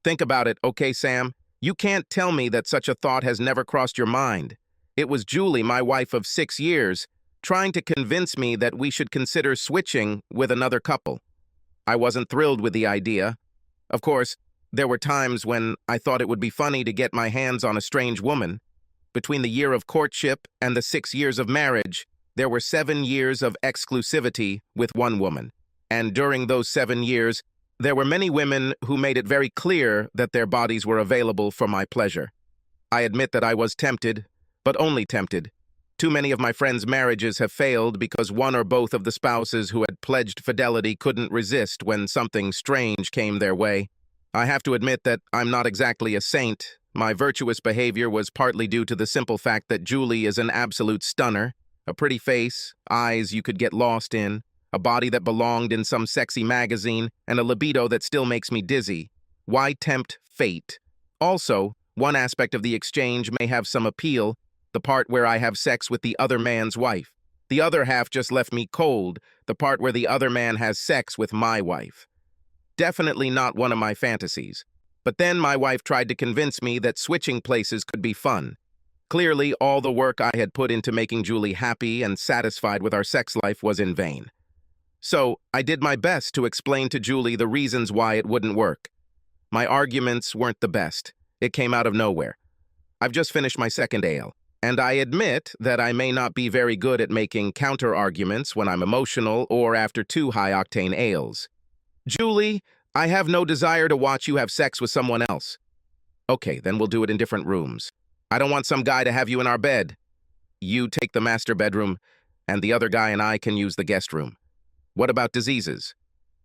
Think about it, okay, Sam? You can't tell me that such a thought has never crossed your mind. It was Julie, my wife of 6 years, trying to convince me that we should consider switching with another couple. I wasn't thrilled with the idea. Of course, there were times when I thought it would be funny to get my hands on a strange woman. Between the year of courtship and the 6 years of marriage, there were 7 years of exclusivity with one woman. And during those 7 years, there were many women who made it very clear that their bodies were available for my pleasure. I admit that I was tempted, but only tempted. Too many of my friends' marriages have failed because one or both of the spouses who had pledged fidelity couldn't resist when something strange came their way. I have to admit that I'm not exactly a saint. My virtuous behavior was partly due to the simple fact that Julie is an absolute stunner. A pretty face, eyes you could get lost in, a body that belonged in some sexy magazine, and a libido that still makes me dizzy. Why tempt fate? Also, one aspect of the exchange may have some appeal, the part where I have sex with the other man's wife. The other half just left me cold, the part where the other man has sex with my wife. Definitely not one of my fantasies. But then my wife tried to convince me that switching places could be fun. Clearly, all the work I had put into making Julie happy and satisfied with our sex life was in vain. So, I did my best to explain to Julie the reasons why it wouldn't work. My arguments weren't the best. It came out of nowhere. I've just finished my second ale, and I admit that I may not be very good at making counter-arguments when I'm emotional or after 2 high-octane ales. Julie, I have no desire to watch you have sex with someone else. Okay, then we'll do it in different rooms. I don't want some guy to have you in our bed. You take the master bedroom, and the other guy and I can use the guest room. What about diseases?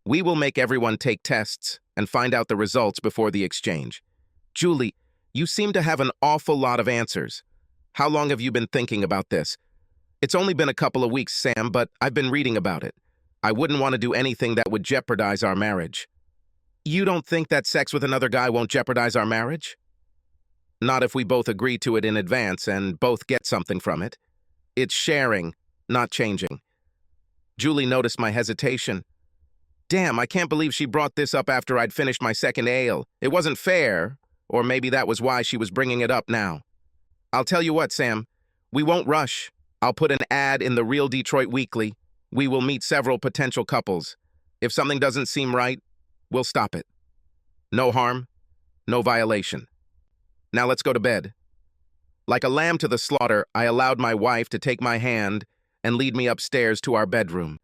We will make everyone take tests and find out the results before the exchange. Julie, you seem to have an awful lot of answers. How long have you been thinking about this? It's only been a couple of weeks, Sam, but I've been reading about it. I wouldn't want to do anything that would jeopardize our marriage. You don't think that sex with another guy won't jeopardize our marriage? Not if we both agree to it in advance and both get something from it. It's sharing, not changing. Julie noticed my hesitation. Damn, I can't believe she brought this up after I'd finished my second ale. It wasn't fair, or maybe that was why she was bringing it up now. I'll tell you what, Sam. We won't rush. I'll put an ad in the Real Detroit Weekly. We will meet several potential couples. If something doesn't seem right, we'll stop it. No harm, no violation. Now let's go to bed. Like a lamb to the slaughter, I allowed my wife to take my hand and lead me upstairs to our bedroom.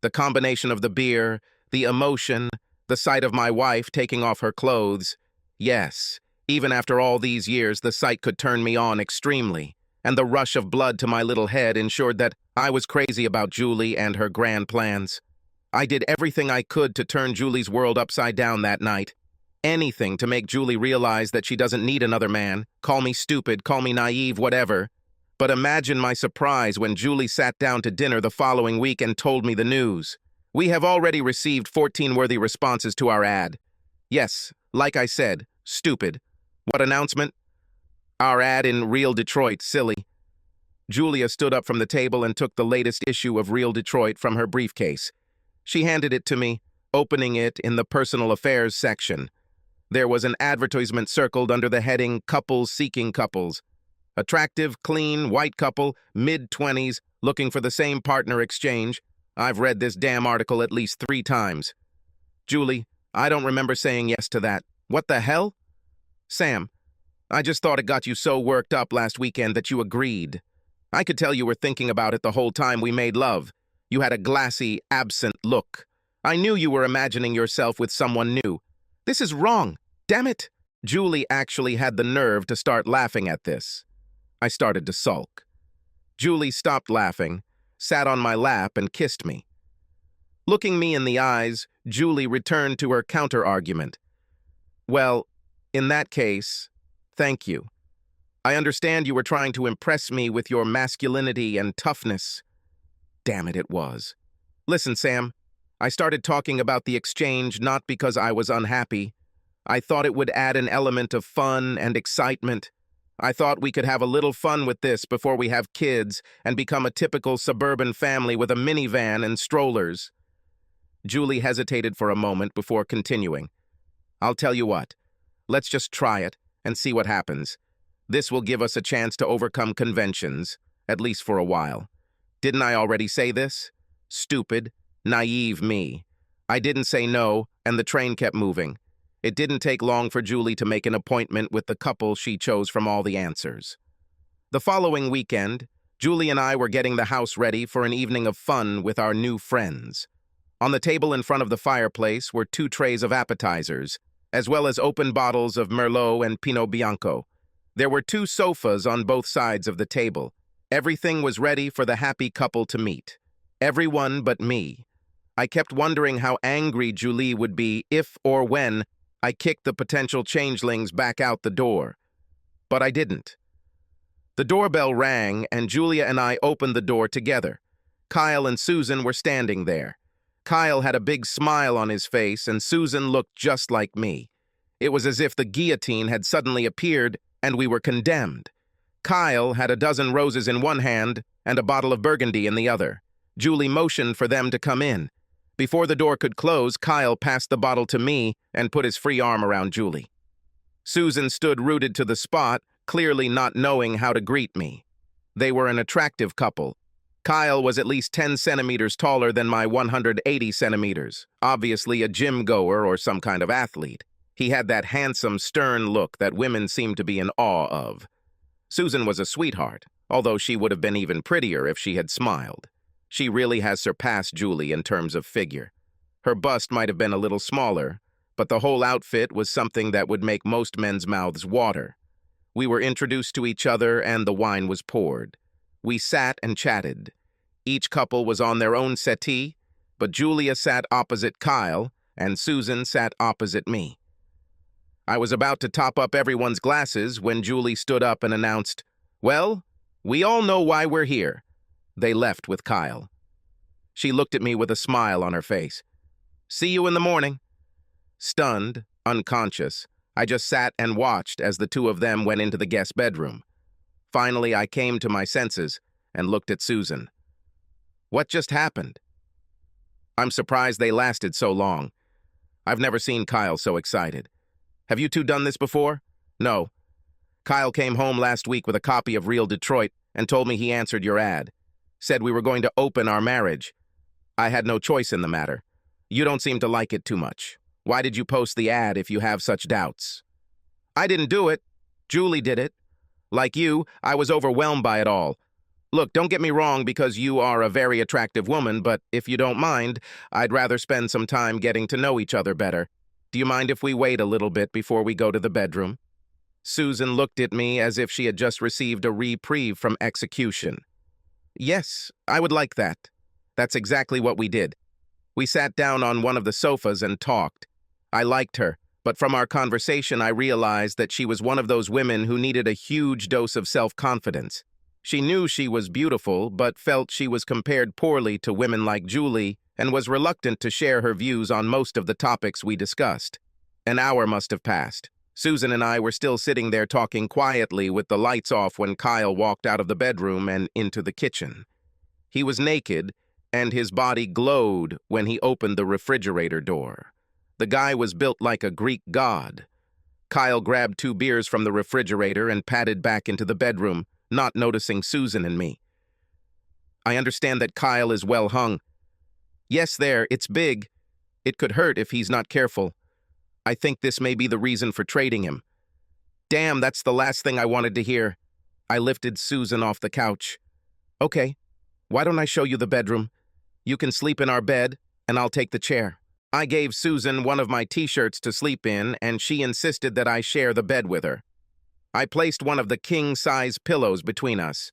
The combination of the beer, the emotion, the sight of my wife taking off her clothes. Yes, even after all these years, the sight could turn me on extremely, and the rush of blood to my little head ensured that I was crazy about Julie and her grand plans. I did everything I could to turn Julie's world upside down that night. Anything to make Julie realize that she doesn't need another man. Call me stupid, call me naive, whatever. But imagine my surprise when Julie sat down to dinner the following week and told me the news. We have already received 14 worthy responses to our ad. Yes, like I said, stupid. What announcement? Our ad in Real Detroit, silly. Julia stood up from the table and took the latest issue of Real Detroit from her briefcase. She handed it to me, opening it in the Personal Affairs section. There was an advertisement circled under the heading Couples Seeking Couples. Attractive, clean, white couple, mid-20s, looking for the same partner exchange. I've read this damn article at least 3 times. Julie, I don't remember saying yes to that. What the hell? Sam, I just thought it got you so worked up last weekend that you agreed. I could tell you were thinking about it the whole time we made love. You had a glassy, absent look. I knew you were imagining yourself with someone new. This is wrong. Damn it! Julie actually had the nerve to start laughing at this. I started to sulk. Julie stopped laughing, sat on my lap, and kissed me. Looking me in the eyes, Julie returned to her counter-argument. Well, in that case, thank you. I understand you were trying to impress me with your masculinity and toughness. Damn it, it was. Listen, Sam, I started talking about the exchange not because I was unhappy. I thought it would add an element of fun and excitement. I thought we could have a little fun with this before we have kids and become a typical suburban family with a minivan and strollers. Julie hesitated for a moment before continuing. I'll tell you what. Let's just try it and see what happens. This will give us a chance to overcome conventions, at least for a while. Didn't I already say this? Stupid, naive me. I didn't say no, and the train kept moving. It didn't take long for Julie to make an appointment with the couple she chose from all the answers. The following weekend, Julie and I were getting the house ready for an evening of fun with our new friends. On the table in front of the fireplace were 2 trays of appetizers, as well as open bottles of Merlot and Pinot Bianco. There were 2 sofas on both sides of the table. Everything was ready for the happy couple to meet. Everyone but me. I kept wondering how angry Julie would be if or when I kicked the potential changelings back out the door. But I didn't. The doorbell rang, and Julia and I opened the door together. Kyle and Susan were standing there. Kyle had a big smile on his face, and Susan looked just like me. It was as if the guillotine had suddenly appeared, and we were condemned. Kyle had a dozen roses in one hand and a bottle of Burgundy in the other. Julie motioned for them to come in. Before the door could close, Kyle passed the bottle to me and put his free arm around Julie. Susan stood rooted to the spot, clearly not knowing how to greet me. They were an attractive couple. Kyle was at least 10 centimeters taller than my 180 centimeters, obviously a gym goer or some kind of athlete. He had that handsome, stern look that women seem to be in awe of. Susan was a sweetheart, although she would have been even prettier if she had smiled. She really has surpassed Julie in terms of figure. Her bust might have been a little smaller, but the whole outfit was something that would make most men's mouths water. We were introduced to each other and the wine was poured. We sat and chatted. Each couple was on their own settee, but Julia sat opposite Kyle and Susan sat opposite me. I was about to top up everyone's glasses when Julie stood up and announced, "Well, we all know why we're here." They left with Kyle. She looked at me with a smile on her face. "See you in the morning." Stunned, unconscious, I just sat and watched as the 2 of them went into the guest bedroom. Finally, I came to my senses and looked at Susan. What just happened? I'm surprised they lasted so long. I've never seen Kyle so excited. Have you 2 done this before? No. Kyle came home last week with a copy of Real Detroit and told me he answered your ad. Said we were going to open our marriage. I had no choice in the matter. You don't seem to like it too much. Why did you post the ad if you have such doubts? I didn't do it. Julie did it. Like you, I was overwhelmed by it all. Look, don't get me wrong because you are a very attractive woman, but if you don't mind, I'd rather spend some time getting to know each other better. Do you mind if we wait a little bit before we go to the bedroom? Susan looked at me as if she had just received a reprieve from execution. Yes, I would like that. That's exactly what we did. We sat down on one of the sofas and talked. I liked her, but from our conversation I realized that she was one of those women who needed a huge dose of self-confidence. She knew she was beautiful, but felt she was compared poorly to women like Julie and was reluctant to share her views on most of the topics we discussed. An hour must have passed. Susan and I were still sitting there talking quietly with the lights off when Kyle walked out of the bedroom and into the kitchen. He was naked, and his body glowed when he opened the refrigerator door. The guy was built like a Greek god. Kyle grabbed 2 beers from the refrigerator and padded back into the bedroom, not noticing Susan and me. I understand that Kyle is well hung. Yes, it's big. It could hurt if he's not careful. I think this may be the reason for trading him. Damn, that's the last thing I wanted to hear. I lifted Susan off the couch. Okay, why don't I show you the bedroom? You can sleep in our bed, and I'll take the chair. I gave Susan one of my t-shirts to sleep in, and she insisted that I share the bed with her. I placed one of the king-size pillows between us.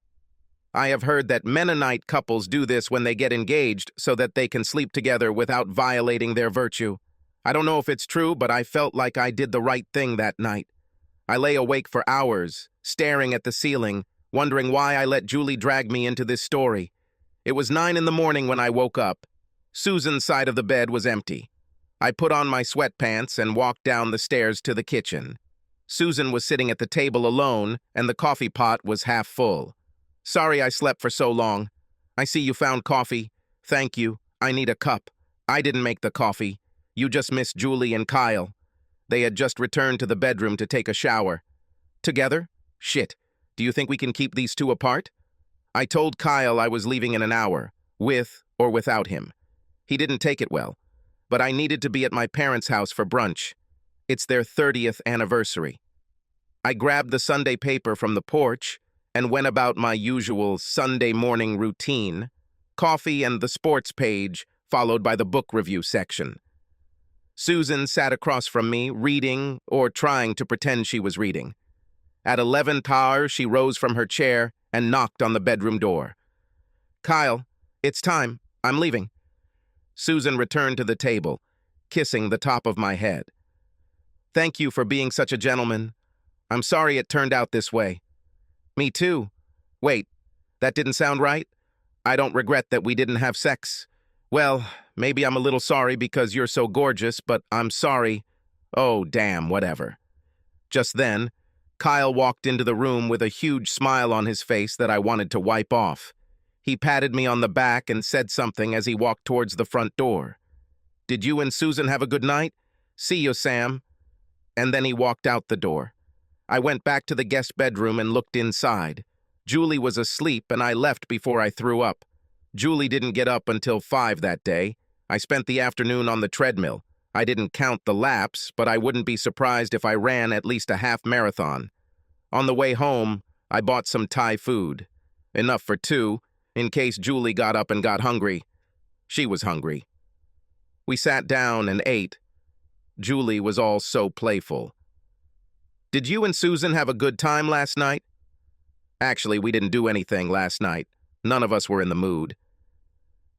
I have heard that Mennonite couples do this when they get engaged so that they can sleep together without violating their virtue. I don't know if it's true, but I felt like I did the right thing that night. I lay awake for hours, staring at the ceiling, wondering why I let Julie drag me into this story. It was 9 in the morning when I woke up. Susan's side of the bed was empty. I put on my sweatpants and walked down the stairs to the kitchen. Susan was sitting at the table alone, and the coffee pot was half full. Sorry I slept for so long. I see you found coffee. Thank you. I need a cup. I didn't make the coffee. You just missed Julie and Kyle. They had just returned to the bedroom to take a shower. Together? Shit. Do you think we can keep these two apart? I told Kyle I was leaving in an hour, with or without him. He didn't take it well, but I needed to be at my parents' house for brunch. It's their 30th anniversary. I grabbed the Sunday paper from the porch and went about my usual Sunday morning routine, coffee and the sports page, followed by the book review section. Susan sat across from me, reading or trying to pretend she was reading. At 11 par, she rose from her chair and knocked on the bedroom door. "Kyle, it's time. I'm leaving." Susan returned to the table, kissing the top of my head. "Thank you for being such a gentleman. I'm sorry it turned out this way." "Me too. Wait, that didn't sound right? I don't regret that we didn't have sex. Well, maybe I'm a little sorry because you're so gorgeous, but I'm sorry. Oh, damn, whatever." Just then, Kyle walked into the room with a huge smile on his face that I wanted to wipe off. He patted me on the back and said something as he walked towards the front door. "Did you and Susan have a good night? See you, Sam." And then he walked out the door. I went back to the guest bedroom and looked inside. Julie was asleep and I left before I threw up. Julie didn't get up until 5 that day. I spent the afternoon on the treadmill. I didn't count the laps, but I wouldn't be surprised if I ran at least a half marathon. On the way home, I bought some Thai food. Enough for 2, in case Julie got up and got hungry. She was hungry. We sat down and ate. Julie was all so playful. "Did you and Susan have a good time last night?" Actually, we didn't do anything last night. None of us were in the mood.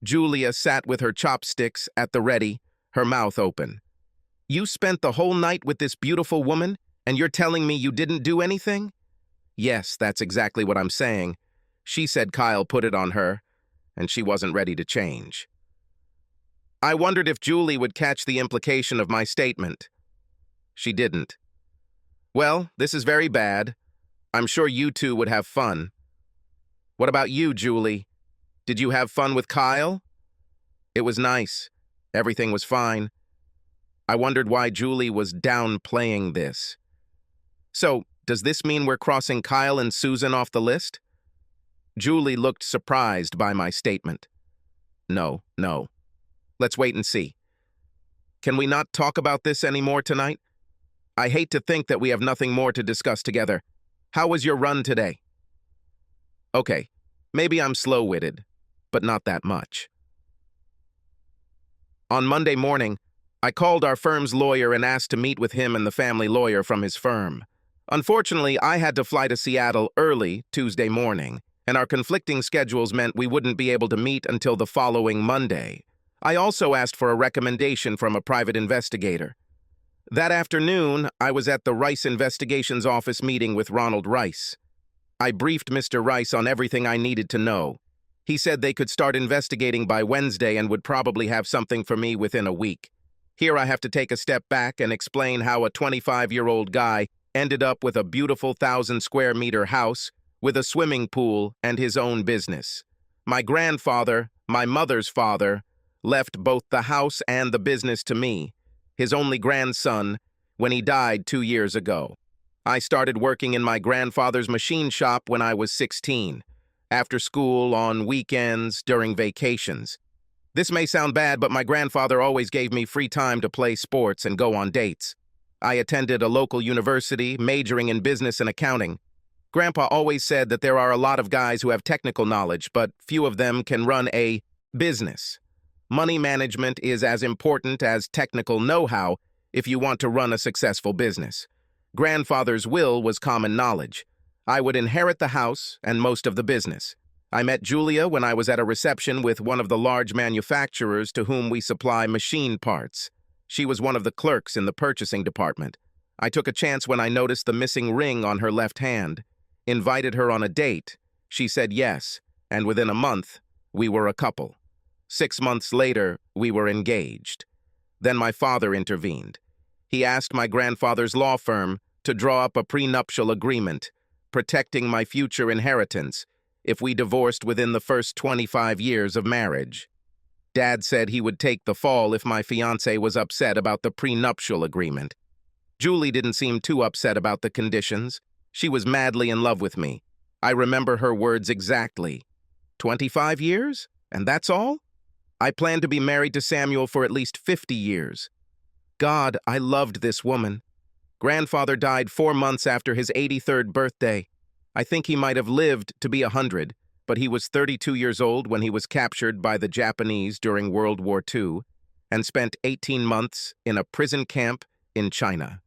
Julia sat with her chopsticks at the ready, her mouth open. "You spent the whole night with this beautiful woman, and you're telling me you didn't do anything?" "Yes, that's exactly what I'm saying. She said Kyle put it on her, and she wasn't ready to change." I wondered if Julie would catch the implication of my statement. She didn't. "Well, this is very bad. I'm sure you two would have fun." "What about you, Julie? Did you have fun with Kyle?" "It was nice. Everything was fine." I wondered why Julie was downplaying this. "So, does this mean we're crossing Kyle and Susan off the list?" Julie looked surprised by my statement. No. Let's wait and see. Can we not talk about this anymore tonight? I hate to think that we have nothing more to discuss together. How was your run today?" Okay, maybe I'm slow-witted, but not that much. On Monday morning, I called our firm's lawyer and asked to meet with him and the family lawyer from his firm. Unfortunately, I had to fly to Seattle early Tuesday morning, and our conflicting schedules meant we wouldn't be able to meet until the following Monday. I also asked for a recommendation from a private investigator. That afternoon, I was at the Rice Investigations Office meeting with Ronald Rice. I briefed Mr. Rice on everything I needed to know. He said they could start investigating by Wednesday and would probably have something for me within a week. Here I have to take a step back and explain how a 25-year-old guy ended up with a beautiful 1,000-square-meter house with a swimming pool and his own business. My grandfather, my mother's father, left both the house and the business to me, his only grandson, when he died 2 years ago. I started working in my grandfather's machine shop when I was 16, after school, on weekends, during vacations. This may sound bad, but my grandfather always gave me free time to play sports and go on dates. I attended a local university, majoring in business and accounting. Grandpa always said that there are a lot of guys who have technical knowledge, but few of them can run a business. Money management is as important as technical know-how if you want to run a successful business. Grandfather's will was common knowledge. I would inherit the house and most of the business. I met Julia when I was at a reception with one of the large manufacturers to whom we supply machine parts. She was one of the clerks in the purchasing department. I took a chance when I noticed the missing ring on her left hand. Invited her on a date. She said yes, and within a month, we were a couple. 6 months later, we were engaged. Then my father intervened. He asked my grandfather's law firm to draw up a prenuptial agreement, protecting my future inheritance if we divorced within the first 25 years of marriage. Dad said he would take the fall if my fiancé was upset about the prenuptial agreement. Julie didn't seem too upset about the conditions. She was madly in love with me. I remember her words exactly. 25 years? And that's all? I planned to be married to Samuel for at least 50 years. God, I loved this woman. Grandfather died 4 months after his 83rd birthday. I think he might have lived to be 100, but he was 32 years old when he was captured by the Japanese during World War II and spent 18 months in a prison camp in China.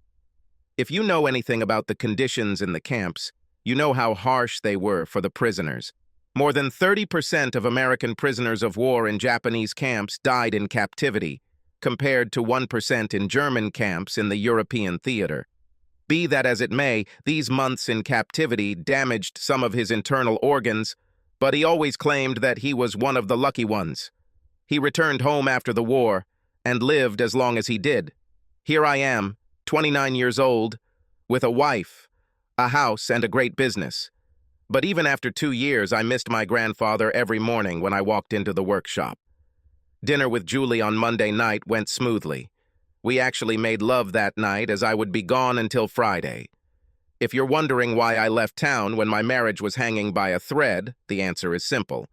If you know anything about the conditions in the camps, you know how harsh they were for the prisoners. More than 30% of American prisoners of war in Japanese camps died in captivity, compared to 1% in German camps in the European theater. Be that as it may, these months in captivity damaged some of his internal organs, but he always claimed that he was one of the lucky ones. He returned home after the war and lived as long as he did. Here I am, 29 years old, with a wife, a house, and a great business. But even after 2 years, I missed my grandfather every morning when I walked into the workshop. Dinner with Julie on Monday night went smoothly. We actually made love that night, as I would be gone until Friday. If you're wondering why I left town when my marriage was hanging by a thread, the answer is simple.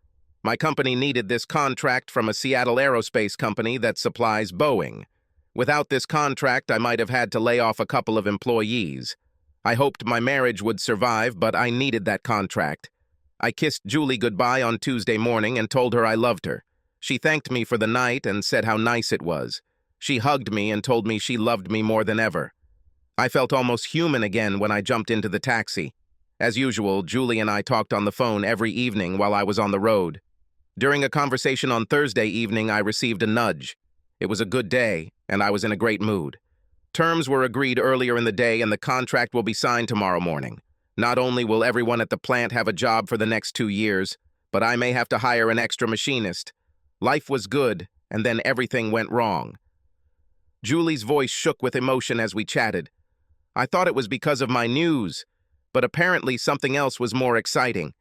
My company needed this contract from a Seattle aerospace company that supplies Boeing. Without this contract, I might have had to lay off a couple of employees. I hoped my marriage would survive, but I needed that contract. I kissed Julie goodbye on Tuesday morning and told her I loved her. She thanked me for the night and said how nice it was. She hugged me and told me she loved me more than ever. I felt almost human again when I jumped into the taxi. As usual, Julie and I talked on the phone every evening while I was on the road. During a conversation on Thursday evening, I received a nudge. It was a good day, and I was in a great mood. Terms were agreed earlier in the day, and the contract will be signed tomorrow morning. Not only will everyone at the plant have a job for the next 2 years, but I may have to hire an extra machinist. Life was good, and then everything went wrong. Julie's voice shook with emotion as we chatted. I thought it was because of my news, but apparently something else was more exciting.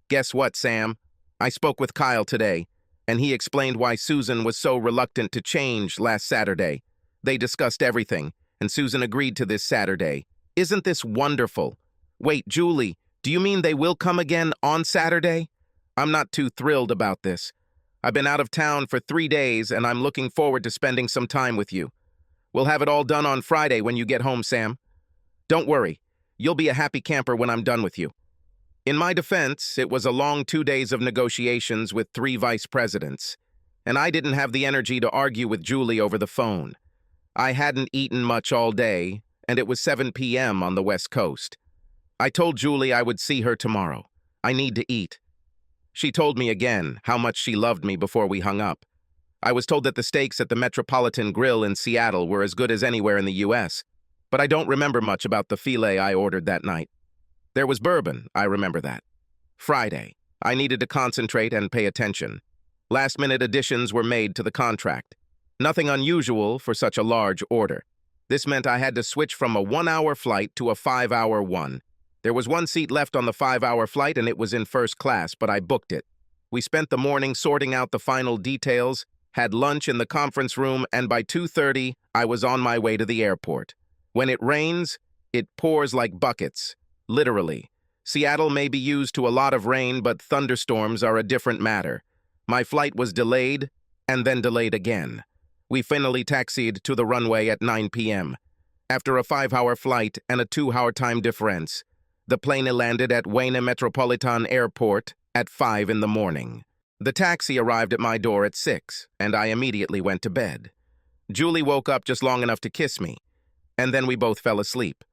Guess what, Sam? I spoke with Kyle today, and he explained why Susan was so reluctant to change last Saturday. They discussed everything, and Susan agreed to this Saturday. Isn't this wonderful? Wait, Julie, do you mean they will come again on Saturday? I'm not too thrilled about this. I've been out of town for 3 days, and I'm looking forward to spending some time with you. We'll have it all done on Friday when you get home, Sam. Don't worry, you'll be a happy camper when I'm done with you. In my defense, it was a long 2 days of negotiations with 3 vice presidents, and I didn't have the energy to argue with Julie over the phone. I hadn't eaten much all day, and it was 7 p.m. on the West Coast. I told Julie I would see her tomorrow. I need to eat. She told me again how much she loved me before we hung up. I was told that the steaks at the Metropolitan Grill in Seattle were as good as anywhere in the U.S., but I don't remember much about the filet I ordered that night. There was bourbon, I remember that. Friday. I needed to concentrate and pay attention. Last-minute additions were made to the contract. Nothing unusual for such a large order. This meant I had to switch from a 1-hour flight to a 5-hour one. There was 1 seat left on the 5-hour flight, and it was in first class, but I booked it. We spent the morning sorting out the final details, had lunch in the conference room, and by 2:30, I was on my way to the airport. When it rains, it pours like buckets. Literally. Seattle may be used to a lot of rain, but thunderstorms are a different matter. My flight was delayed, and then delayed again. We finally taxied to the runway at 9 p.m. After a 5-hour flight and a 2-hour time difference, the plane landed at Wayne Metropolitan Airport at 5 in the morning. The taxi arrived at my door at 6, and I immediately went to bed. Julie woke up just long enough to kiss me, and then we both fell asleep.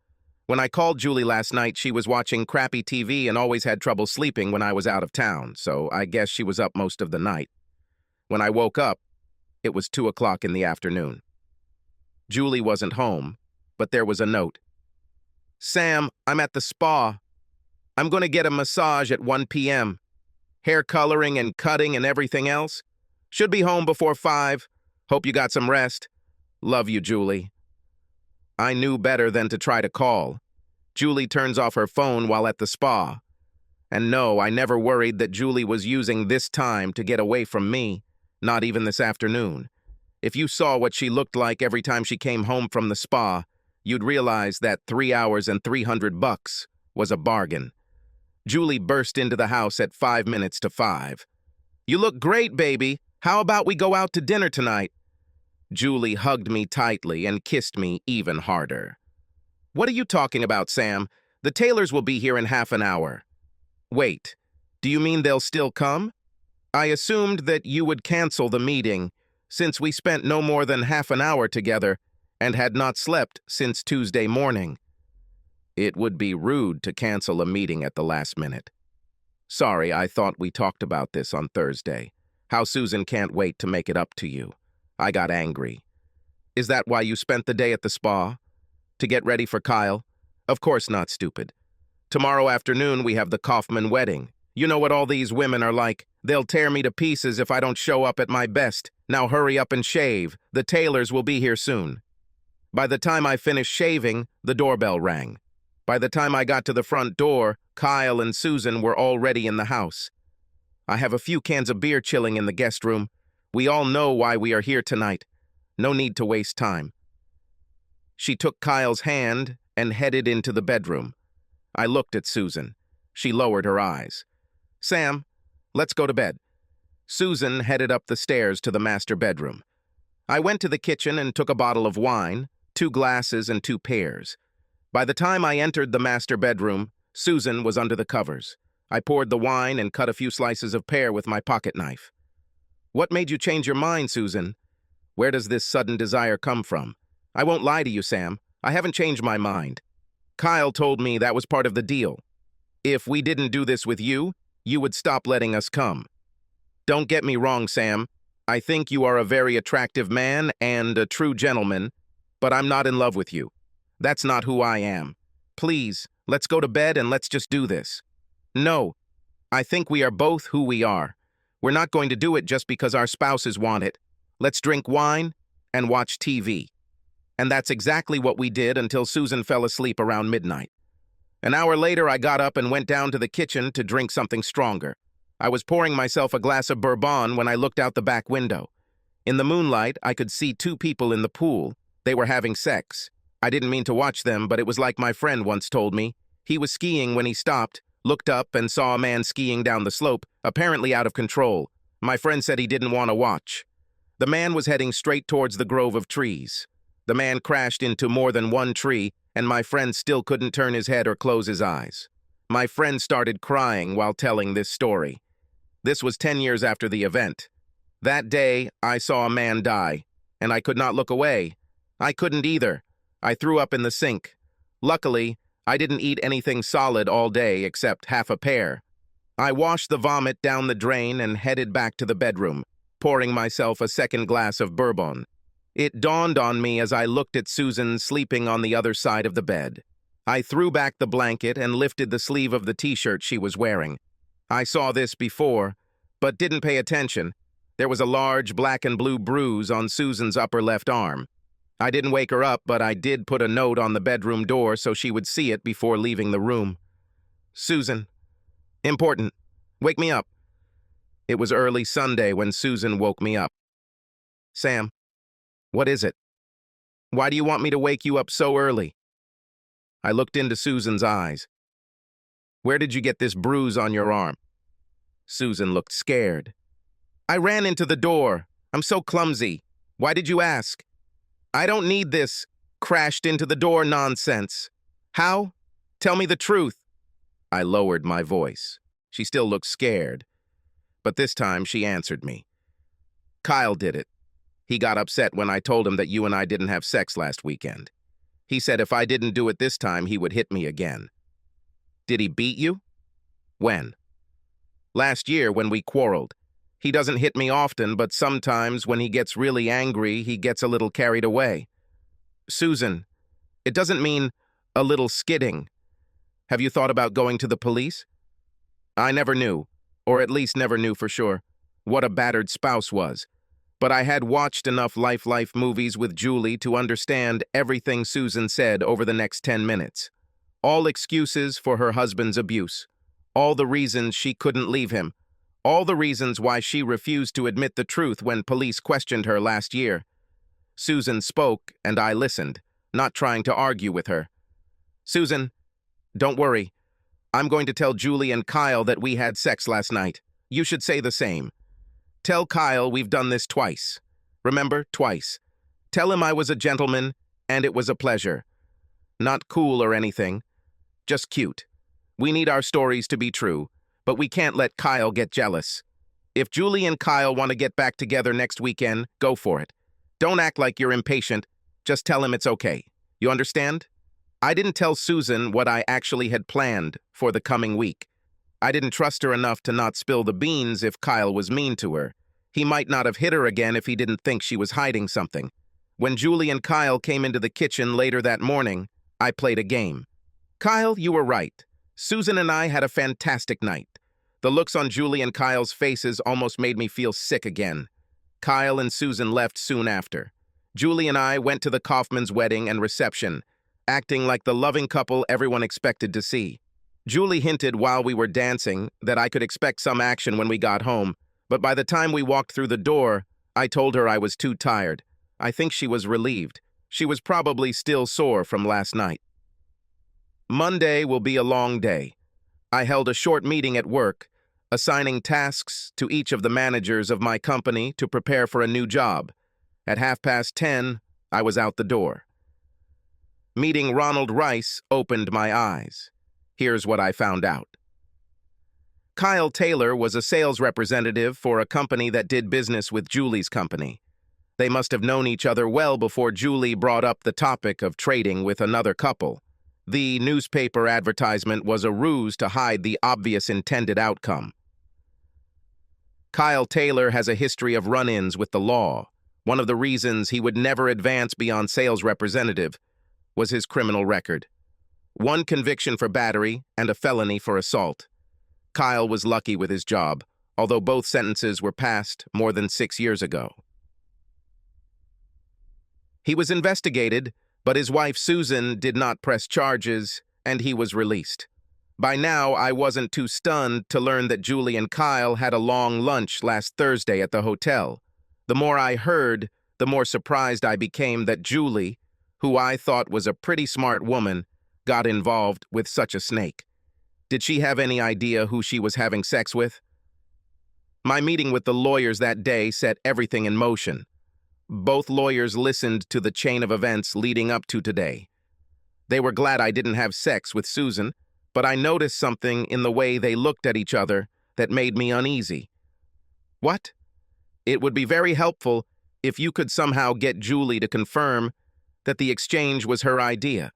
When I called Julie last night, she was watching crappy TV and always had trouble sleeping when I was out of town, so I guess she was up most of the night. When I woke up, it was 2 o'clock in the afternoon. Julie wasn't home, but there was a note. Sam, I'm at the spa. I'm going to get a massage at 1 p.m. Hair coloring and cutting and everything else. Should be home before 5. Hope you got some rest. Love you, Julie. I knew better than to try to call. Julie turns off her phone while at the spa. And no, I never worried that Julie was using this time to get away from me, not even this afternoon. If you saw what she looked like every time she came home from the spa, you'd realize that 3 hours and $300 was a bargain. Julie burst into the house at 5 minutes to 5. "You look great, baby. How about we go out to dinner tonight?" Julie hugged me tightly and kissed me even harder. "What are you talking about, Sam? The Taylors will be here in half an hour." "Wait, do you mean they'll still come? I assumed that you would cancel the meeting, since we spent no more than half an hour together and had not slept since Tuesday morning." It would be rude to cancel a meeting at the last minute. "Sorry, I thought we talked about this on Thursday. How Susan can't wait to make it up to you." I got angry. "Is that why you spent the day at the spa? To get ready for Kyle?" "Of course not, stupid. Tomorrow afternoon we have the Kaufman wedding. You know what all these women are like. They'll tear me to pieces if I don't show up at my best. Now hurry up and shave. The Taylors will be here soon." By the time I finished shaving, the doorbell rang. By the time I got to the front door, Kyle and Susan were already in the house. "I have a few cans of beer chilling in the guest room. We all know why we are here tonight. No need to waste time." She took Kyle's hand and headed into the bedroom. I looked at Susan. She lowered her eyes. "Sam, let's go to bed." Susan headed up the stairs to the master bedroom. I went to the kitchen and took a bottle of wine, 2 glasses and 2 pears. By the time I entered the master bedroom, Susan was under the covers. I poured the wine and cut a few slices of pear with my pocket knife. "What made you change your mind, Susan? Where does this sudden desire come from?" "I won't lie to you, Sam. I haven't changed my mind. Kyle told me that was part of the deal. If we didn't do this with you, you would stop letting us come. Don't get me wrong, Sam. I think you are a very attractive man and a true gentleman, but I'm not in love with you. That's not who I am. Please, let's go to bed and let's just do this." "No, I think we are both who we are. We're not going to do it just because our spouses want it. Let's drink wine and watch TV." And that's exactly what we did until Susan fell asleep around midnight. An hour later, I got up and went down to the kitchen to drink something stronger. I was pouring myself a glass of bourbon when I looked out the back window. In the moonlight, I could see 2 people in the pool. They were having sex. I didn't mean to watch them, but it was like my friend once told me. He was skiing when he stopped, looked up and saw a man skiing down the slope, apparently out of control. My friend said he didn't want to watch. The man was heading straight towards the grove of trees. The man crashed into more than one tree, and my friend still couldn't turn his head or close his eyes. My friend started crying while telling this story. This was 10 years after the event. That day, I saw a man die, and I could not look away. I couldn't either. I threw up in the sink. Luckily, I didn't eat anything solid all day except half a pear. I washed the vomit down the drain and headed back to the bedroom, pouring myself a second glass of bourbon. It dawned on me as I looked at Susan sleeping on the other side of the bed. I threw back the blanket and lifted the sleeve of the t-shirt she was wearing. I saw this before, but didn't pay attention. There was a large black and blue bruise on Susan's upper left arm. I didn't wake her up, but I did put a note on the bedroom door so she would see it before leaving the room. "Susan, important, wake me up." It was early Sunday when Susan woke me up. "Sam, what is it? Why do you want me to wake you up so early?" I looked into Susan's eyes. "Where did you get this bruise on your arm?" Susan looked scared. "I ran into the door. I'm so clumsy. Why did you ask?" "I don't need this crashed into the door nonsense." "How? Tell me the truth." I lowered my voice. She still looked scared, but this time she answered me. "Kyle did it. He got upset when I told him that you and I didn't have sex last weekend. He said if I didn't do it this time, he would hit me again." "Did he beat you?" "When?" "Last year when we quarreled. He doesn't hit me often, but sometimes when he gets really angry, he gets a little carried away." "Susan, it doesn't mean a little skidding. Have you thought about going to the police?" I never knew, or at least never knew for sure, what a battered spouse was. But I had watched enough life movies with Julie to understand everything Susan said over the next 10 minutes. All excuses for her husband's abuse. All the reasons she couldn't leave him. All the reasons why she refused to admit the truth when police questioned her last year. Susan spoke, and I listened. not trying to argue with her. "Susan, don't worry. I'm going to tell Julie and Kyle that we had sex last night. You should say the same. Tell Kyle we've done this twice. Remember, twice. Tell him I was a gentleman, and it was a pleasure. Not cool or anything. Just cute. We need our stories to be true, but we can't let Kyle get jealous. If Julie and Kyle want to get back together next weekend, go for it. Don't act like you're impatient. Just tell him it's okay. You understand?" I didn't tell Susan what I actually had planned for the coming week. I didn't trust her enough to not spill the beans if Kyle was mean to her. He might not have hit her again if he didn't think she was hiding something. When Julie and Kyle came into the kitchen later that morning, I played a game. "Kyle, you were right. Susan and I had a fantastic night." The looks on Julie and Kyle's faces almost made me feel sick again. Kyle and Susan left soon after. Julie and I went to the Kaufman's wedding and reception, acting like the loving couple everyone expected to see. Julie hinted while we were dancing that I could expect some action when we got home, but by the time we walked through the door, I told her I was too tired. I think she was relieved. She was probably still sore from last night. Monday will be a long day. I held a short meeting at work, assigning tasks to each of the managers of my company to prepare for a new job. At 10:30, I was out the door. Meeting Ronald Rice opened my eyes. Here's what I found out. Kyle Taylor was a sales representative for a company that did business with Julie's company. They must have known each other well before Julie brought up the topic of trading with another couple. The newspaper advertisement was a ruse to hide the obvious intended outcome. Kyle Taylor has a history of run-ins with the law. One of the reasons he would never advance beyond sales representative was his criminal record. 1 conviction for battery and a felony for assault. Kyle was lucky with his job, although both sentences were passed more than 6 years ago. He was investigated, but his wife Susan did not press charges, and he was released. By now, I wasn't too stunned to learn that Julie and Kyle had a long lunch last Thursday at the hotel. The more I heard, the more surprised I became that Julie, who I thought was a pretty smart woman, got involved with such a snake. Did she have any idea who she was having sex with? My meeting with the lawyers that day set everything in motion. Both lawyers listened to the chain of events leading up to today. They were glad I didn't have sex with Susan, but I noticed something in the way they looked at each other that made me uneasy. What? It would be very helpful if you could somehow get Julie to confirm that the exchange was her idea,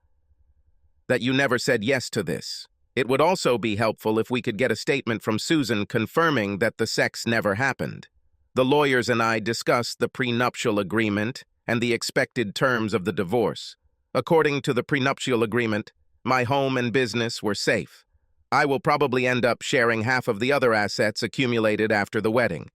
that you never said yes to this. It would also be helpful if we could get a statement from Susan confirming that the sex never happened. The lawyers and I discussed the prenuptial agreement and the expected terms of the divorce. According to the prenuptial agreement, my home and business were safe. I will probably end up sharing half of the other assets accumulated after the wedding.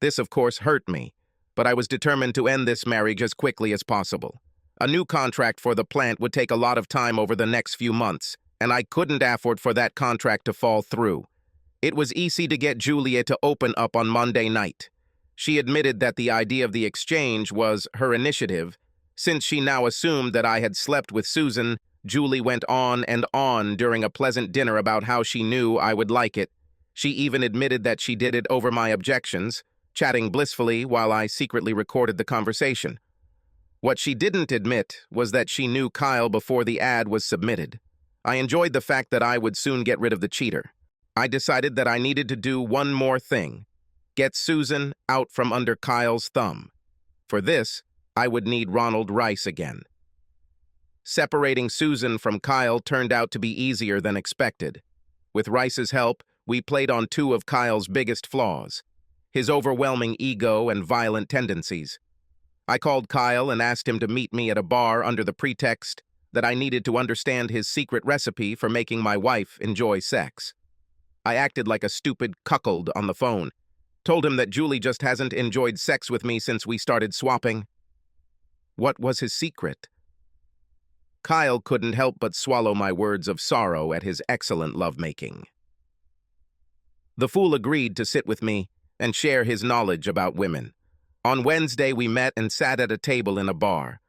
This, of course, hurt me, but I was determined to end this marriage as quickly as possible. A new contract for the plant would take a lot of time over the next few months, and I couldn't afford for that contract to fall through. It was easy to get Julia to open up on Monday night. She admitted that the idea of the exchange was her initiative. Since she now assumed that I had slept with Susan, Julie went on and on during a pleasant dinner about how she knew I would like it. She even admitted that she did it over my objections, chatting blissfully while I secretly recorded the conversation. What she didn't admit was that she knew Kyle before the ad was submitted. I enjoyed the fact that I would soon get rid of the cheater. I decided that I needed to do one more thing: get Susan out from under Kyle's thumb. For this, I would need Ronald Rice again. Separating Susan from Kyle turned out to be easier than expected. With Rice's help, we played on 2 of Kyle's biggest flaws: his overwhelming ego and violent tendencies. I called Kyle and asked him to meet me at a bar under the pretext that I needed to understand his secret recipe for making my wife enjoy sex. I acted like a stupid cuckold on the phone, told him that Julie just hasn't enjoyed sex with me since we started swapping. What was his secret? Kyle couldn't help but swallow my words of sorrow at his excellent lovemaking. The fool agreed to sit with me and share his knowledge about women. On Wednesday, we met and sat at a table in a bar.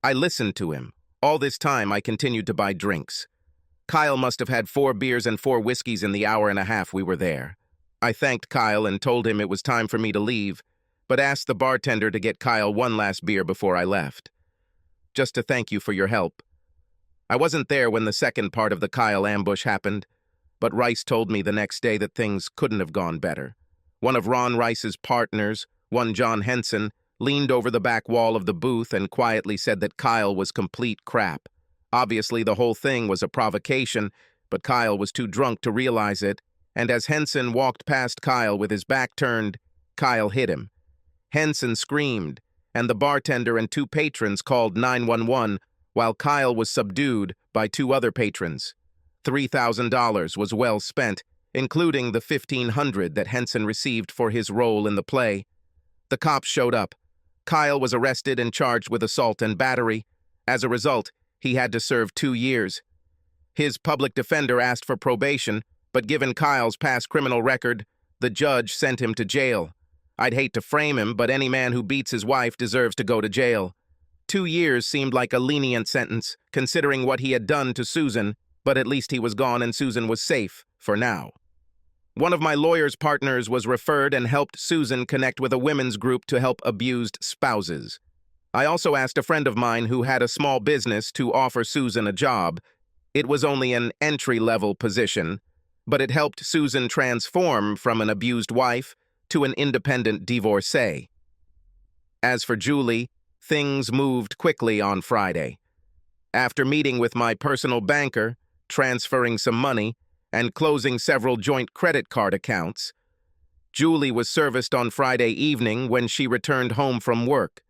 I listened to him, All this time, I continued to buy drinks. Kyle must have had 4 beers and 4 whiskeys in the hour and a half we were there. I thanked Kyle and told him it was time for me to leave, but asked the bartender to get Kyle one last beer before I left. Just to thank you for your help. I wasn't there when the second part of the Kyle ambush happened, but Rice told me the next day that things couldn't have gone better. One of Ron Rice's partners, one John Henson, leaned over the back wall of the booth and quietly said that Kyle was complete crap. Obviously, the whole thing was a provocation, but Kyle was too drunk to realize it, and as Henson walked past Kyle with his back turned, Kyle hit him. Henson screamed, and the bartender and 2 patrons called 911 while Kyle was subdued by 2 other patrons. $3,000 was well spent, including the $1,500 that Henson received for his role in the play. The cops showed up. Kyle was arrested and charged with assault and battery. As a result, he had to serve 2 years. His public defender asked for probation, but given Kyle's past criminal record, the judge sent him to jail. I'd hate to frame him, but any man who beats his wife deserves to go to jail. 2 years seemed like a lenient sentence, considering what he had done to Susan, but at least he was gone and Susan was safe, for now. One of my lawyer's partners was referred and helped Susan connect with a women's group to help abused spouses. I also asked a friend of mine who had a small business to offer Susan a job. It was only an entry-level position, but it helped Susan transform from an abused wife to an independent divorcee. As for Julie, things moved quickly on Friday. After meeting with my personal banker, transferring some money, and closing several joint credit card accounts, Julie was serviced on Friday evening when she returned home from work.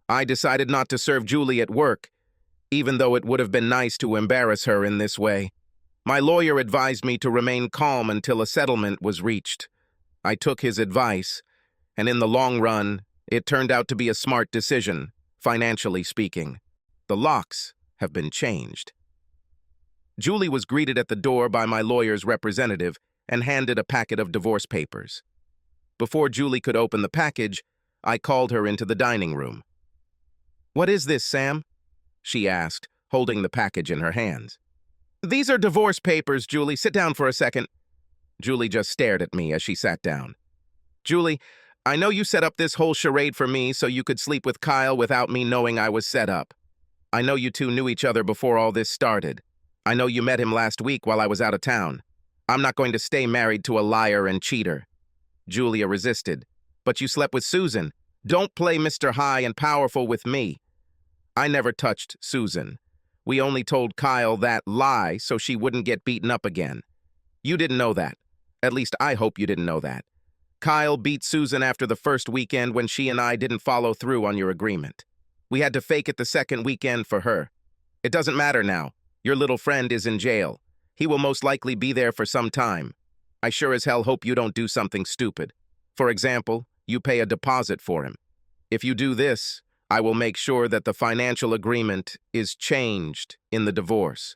I decided not to serve Julie at work, even though it would have been nice to embarrass her in this way. My lawyer advised me to remain calm until a settlement was reached. I took his advice, and in the long run, it turned out to be a smart decision, financially speaking. The locks have been changed. Julie was greeted at the door by my lawyer's representative and handed a packet of divorce papers. Before Julie could open the package, I called her into the dining room. "What is this, Sam?" she asked, holding the package in her hands. "These are divorce papers, Julie. Sit down for a second." Julie just stared at me as she sat down. "Julie, I know you set up this whole charade for me so you could sleep with Kyle without me knowing I was set up. I know you two knew each other before all this started. I know you met him last week while I was out of town. I'm not going to stay married to a liar and cheater." Julia resisted. "But you slept with Susan. Don't play Mr. High and Powerful with me." I never touched Susan. We only told Kyle that lie so she wouldn't get beaten up again. You didn't know that. At least I hope you didn't know that. Kyle beat Susan after the first weekend when she and I didn't follow through on your agreement. We had to fake it the second weekend for her. It doesn't matter now. Your little friend is in jail. He will most likely be there for some time. I sure as hell hope you don't do something stupid. For example, you pay a deposit for him. If you do this, I will make sure that the financial agreement is changed in the divorce.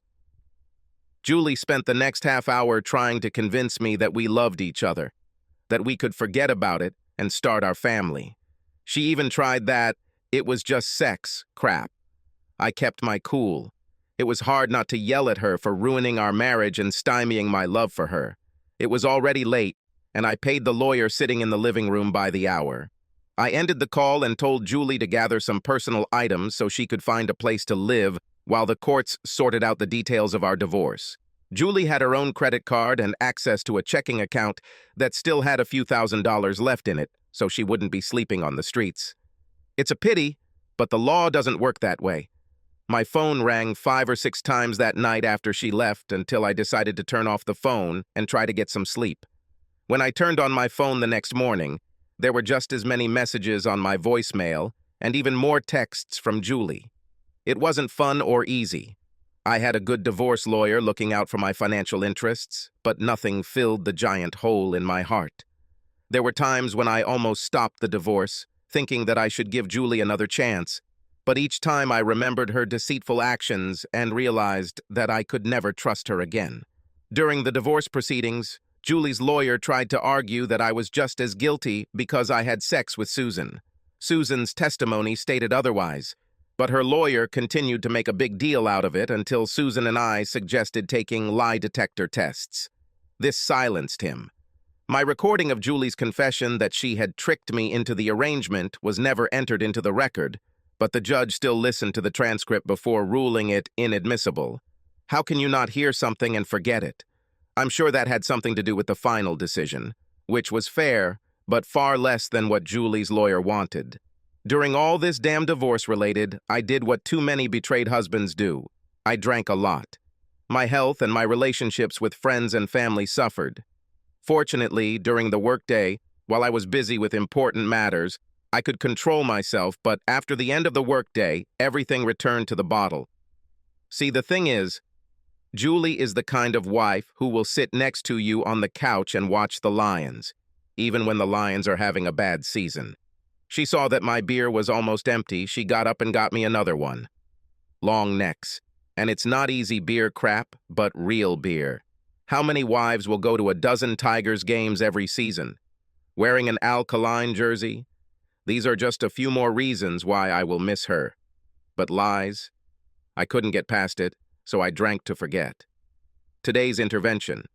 Julie spent the next half hour trying to convince me that we loved each other, that we could forget about it and start our family. She even tried that it was just sex crap. I kept my cool. It was hard not to yell at her for ruining our marriage and stymieing my love for her. It was already late, and I paid the lawyer sitting in the living room by the hour. I ended the call and told Julie to gather some personal items so she could find a place to live while the courts sorted out the details of our divorce. Julie had her own credit card and access to a checking account that still had a few $1,000s left in it, so she wouldn't be sleeping on the streets. It's a pity, but the law doesn't work that way. My phone rang 5 or 6 times that night after she left until I decided to turn off the phone and try to get some sleep. When I turned on my phone the next morning, there were just as many messages on my voicemail and even more texts from Julie. It wasn't fun or easy. I had a good divorce lawyer looking out for my financial interests, but nothing filled the giant hole in my heart. There were times when I almost stopped the divorce, thinking that I should give Julie another chance, but each time I remembered her deceitful actions and realized that I could never trust her again. During the divorce proceedings, Julie's lawyer tried to argue that I was just as guilty because I had sex with Susan. Susan's testimony stated otherwise. But her lawyer continued to make a big deal out of it until Susan and I suggested taking lie detector tests. This silenced him. My recording of Julie's confession that she had tricked me into the arrangement was never entered into the record, but the judge still listened to the transcript before ruling it inadmissible. How can you not hear something and forget it? I'm sure that had something to do with the final decision, which was fair, but far less than what Julie's lawyer wanted. During all this damn divorce-related, I did what too many betrayed husbands do. I drank a lot. My health and my relationships with friends and family suffered. Fortunately, during the workday, while I was busy with important matters, I could control myself, but after the end of the workday, everything returned to the bottle. See, the thing is, Julie is the kind of wife who will sit next to you on the couch and watch the Lions, even when the Lions are having a bad season. She saw that my beer was almost empty. She got up and got me another one. Long necks. And it's not easy beer crap, but real beer. How many wives will go to a dozen Tigers games every season? Wearing an alkaline jersey? These are just a few more reasons why I will miss her. But lies? I couldn't get past it, so I drank to forget. Today's intervention.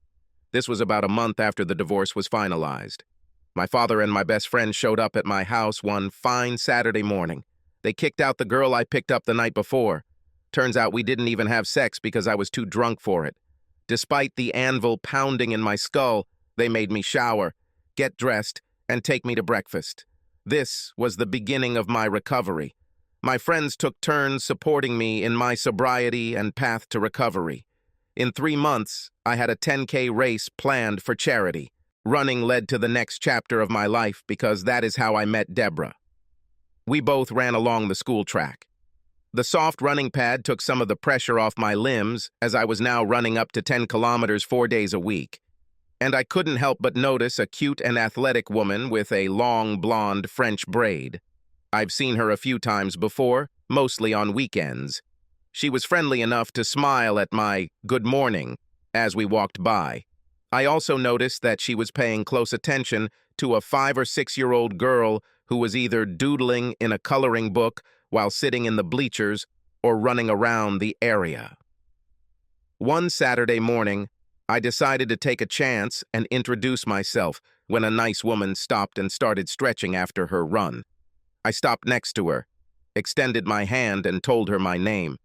This was about a month after the divorce was finalized. My father and my best friend showed up at my house one fine Saturday morning. They kicked out the girl I picked up the night before. Turns out we didn't even have sex because I was too drunk for it. Despite the anvil pounding in my skull, they made me shower, get dressed, and take me to breakfast. This was the beginning of my recovery. My friends took turns supporting me in my sobriety and path to recovery. In 3 months, I had a 10K race planned for charity. Running led to the next chapter of my life because that is how I met Deborah. We both ran along the school track. The soft running pad took some of the pressure off my limbs as I was now running up to 10 kilometers 4 days a week. And I couldn't help but notice a cute and athletic woman with a long blonde French braid. I've seen her a few times before, mostly on weekends. She was friendly enough to smile at my good morning as we walked by. I also noticed that she was paying close attention to a 5 or 6-year-old girl who was either doodling in a coloring book while sitting in the bleachers or running around the area. One Saturday morning, I decided to take a chance and introduce myself when a nice woman stopped and started stretching after her run. I stopped next to her, extended my hand, and told her my name.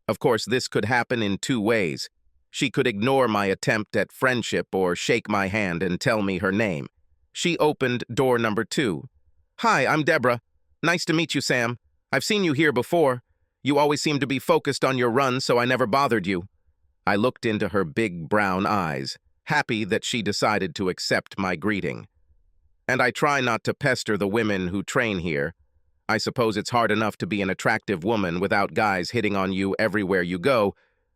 Of course, this could happen in 2 ways. She could ignore my attempt at friendship or shake my hand and tell me her name. She opened door number 2. "Hi, I'm Deborah. Nice to meet you, Sam. I've seen you here before. You always seem to be focused on your run, so I never bothered you." I looked into her big brown eyes, happy that she decided to accept my greeting. And I try not to pester the women who train here. I suppose it's hard enough to be an attractive woman without guys hitting on you everywhere you go,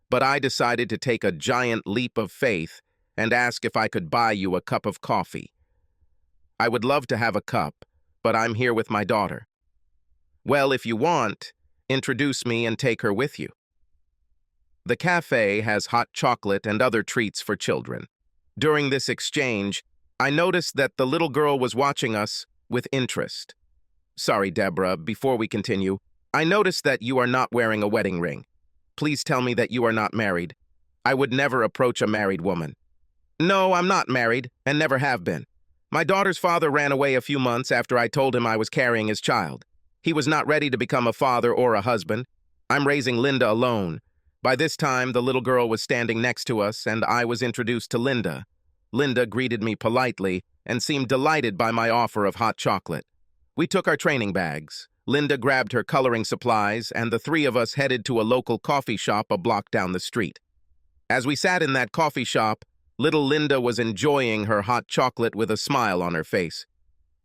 but I decided to take a giant leap of faith and ask if I could buy you a cup of coffee. I would love to have a cup, but I'm here with my daughter. Well, if you want, introduce me and take her with you. The cafe has hot chocolate and other treats for children. During this exchange, I noticed that the little girl was watching us with interest. Sorry, Deborah, before we continue, I noticed that you are not wearing a wedding ring. Please tell me that you are not married. I would never approach a married woman. No, I'm not married, and never have been. My daughter's father ran away a few months after I told him I was carrying his child. He was not ready to become a father or a husband. I'm raising Linda alone. By this time, the little girl was standing next to us, and I was introduced to Linda. Linda greeted me politely and seemed delighted by my offer of hot chocolate. We took our training bags. Linda grabbed her coloring supplies, and the 3 of us headed to a local coffee shop a block down the street. As we sat in that coffee shop, little Linda was enjoying her hot chocolate with a smile on her face.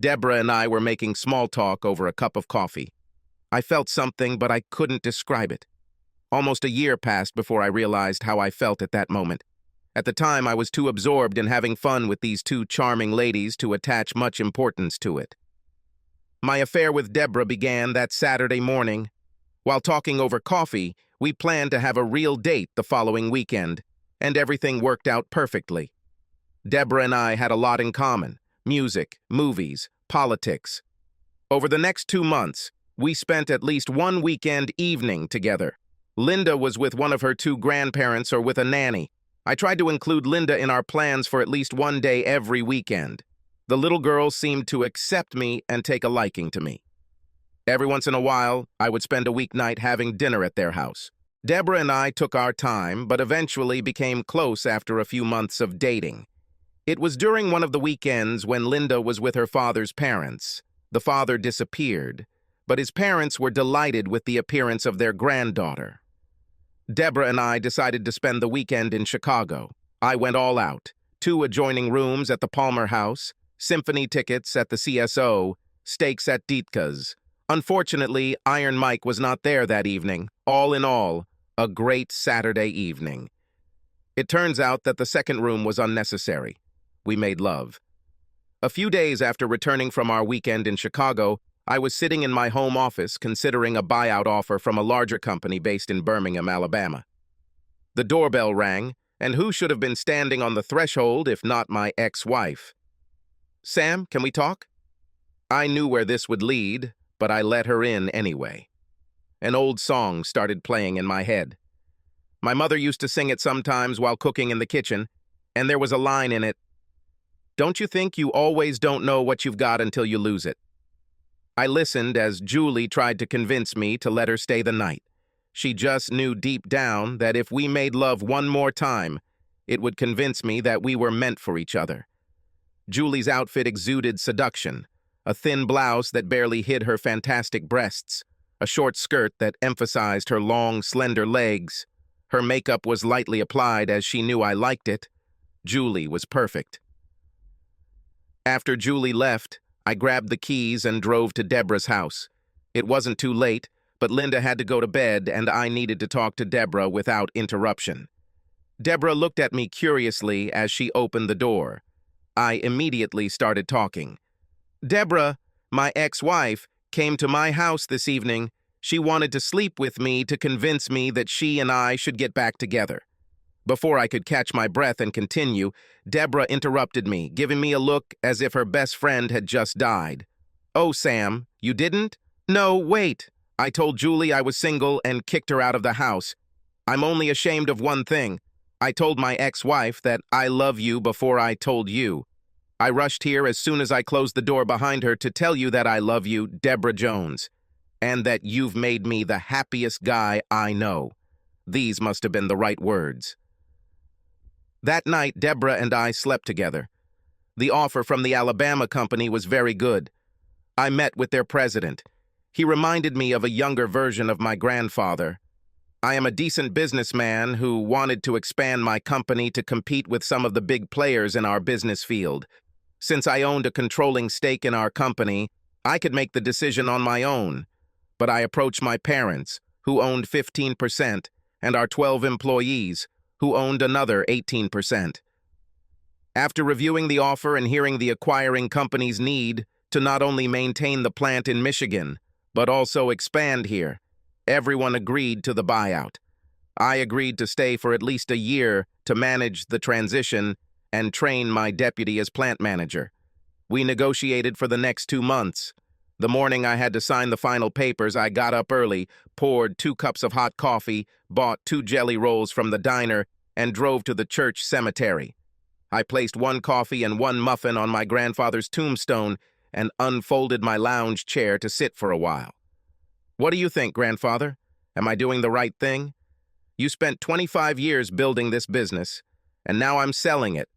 Deborah and I were making small talk over a cup of coffee. I felt something, but I couldn't describe it. Almost a year passed before I realized how I felt at that moment. At the time, I was too absorbed in having fun with these 2 charming ladies to attach much importance to it. My affair with Deborah began that Saturday morning. While talking over coffee, we planned to have a real date the following weekend, and everything worked out perfectly. Deborah and I had a lot in common: music, movies, politics. Over the next 2 months, We spent at least one weekend evening together. Linda was with one of her two grandparents or with a nanny. I tried to include Linda in our plans for at least one day every weekend. The little girl seemed to accept me and take a liking to me. Every once in a while, I would spend a weeknight having dinner at their house. Deborah and I took our time, but eventually became close after a few months of dating. It was during one of the weekends when Linda was with her father's parents. The father disappeared, but his parents were delighted with the appearance of their granddaughter. Deborah and I decided to spend the weekend in Chicago. I went all out. 2 adjoining rooms at the Palmer House, symphony tickets at the CSO, steaks at Ditka's. Unfortunately, Iron Mike was not there that evening. All in all, a great Saturday evening. It turns out that the second room was unnecessary. We made love. A few days after returning from our weekend in Chicago, I was sitting in my home office considering a buyout offer from a larger company based in Birmingham, Alabama. The doorbell rang, and who should have been standing on the threshold if not my ex-wife? "Sam, can we talk?" I knew where this would lead, but I let her in anyway. An old song started playing in my head. My mother used to sing it sometimes while cooking in the kitchen, and there was a line in it, "Don't you think you always don't know what you've got until you lose it?" I listened as Julie tried to convince me to let her stay the night. She just knew deep down that if we made love one more time, it would convince me that we were meant for each other. Julie's outfit exuded seduction, a thin blouse that barely hid her fantastic breasts, a short skirt that emphasized her long, slender legs. Her makeup was lightly applied as she knew I liked it. Julie was perfect. After Julie left, I grabbed the keys and drove to Deborah's house. It wasn't too late, but Linda had to go to bed and I needed to talk to Deborah without interruption. Deborah looked at me curiously as she opened the door. I immediately started talking. "Deborah, my ex-wife, came to my house this evening. She wanted to sleep with me to convince me that she and I should get back together." Before I could catch my breath and continue, Deborah interrupted me, giving me a look as if her best friend had just died. "Oh, Sam, you didn't?" "No, wait. I told Julie I was single and kicked her out of the house. I'm only ashamed of one thing. I told my ex-wife that I love you before I told you. I rushed here as soon as I closed the door behind her to tell you that I love you, Deborah Jones, and that you've made me the happiest guy I know." These must have been the right words. That night, Deborah and I slept together. The offer from the Alabama company was very good. I met with their president. He reminded me of a younger version of my grandfather. I am a decent businessman who wanted to expand my company to compete with some of the big players in our business field. Since I owned a controlling stake in our company, I could make the decision on my own. But I approached my parents, who owned 15%, and our 12 employees, who owned another 18%. After reviewing the offer and hearing the acquiring company's need to not only maintain the plant in Michigan, but also expand here, everyone agreed to the buyout. I agreed to stay for at least a year to manage the transition and train my deputy as plant manager. We negotiated for the next 2 months. The morning I had to sign the final papers, I got up early, poured 2 cups of hot coffee, bought 2 jelly rolls from the diner, and drove to the church cemetery. I placed 1 coffee and 1 muffin on my grandfather's tombstone and unfolded my lounge chair to sit for a while. "What do you think, grandfather? Am I doing the right thing? You spent 25 years building this business, and now I'm selling it.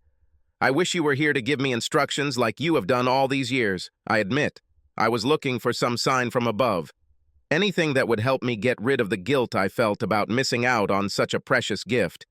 I wish you were here to give me instructions like you have done all these years. I admit, I was looking for some sign from above. Anything that would help me get rid of the guilt I felt about missing out on such a precious gift."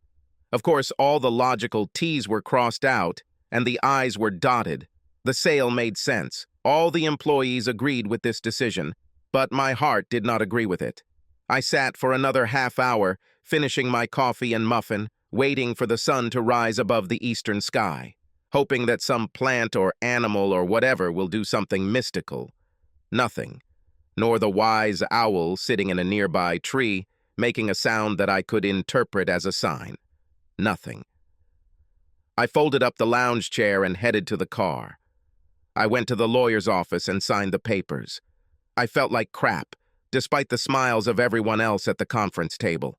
Of course, all the logical T's were crossed out, and the I's were dotted. The sale made sense. All the employees agreed with this decision, but my heart did not agree with it. I sat for another half hour, finishing my coffee and muffin, waiting for the sun to rise above the eastern sky, hoping that some plant or animal or whatever will do something mystical. Nothing, nor the wise owl sitting in a nearby tree, making a sound that I could interpret as a sign. Nothing. I folded up the lounge chair and headed to the car. I went to the lawyer's office and signed the papers. I felt like crap, despite the smiles of everyone else at the conference table.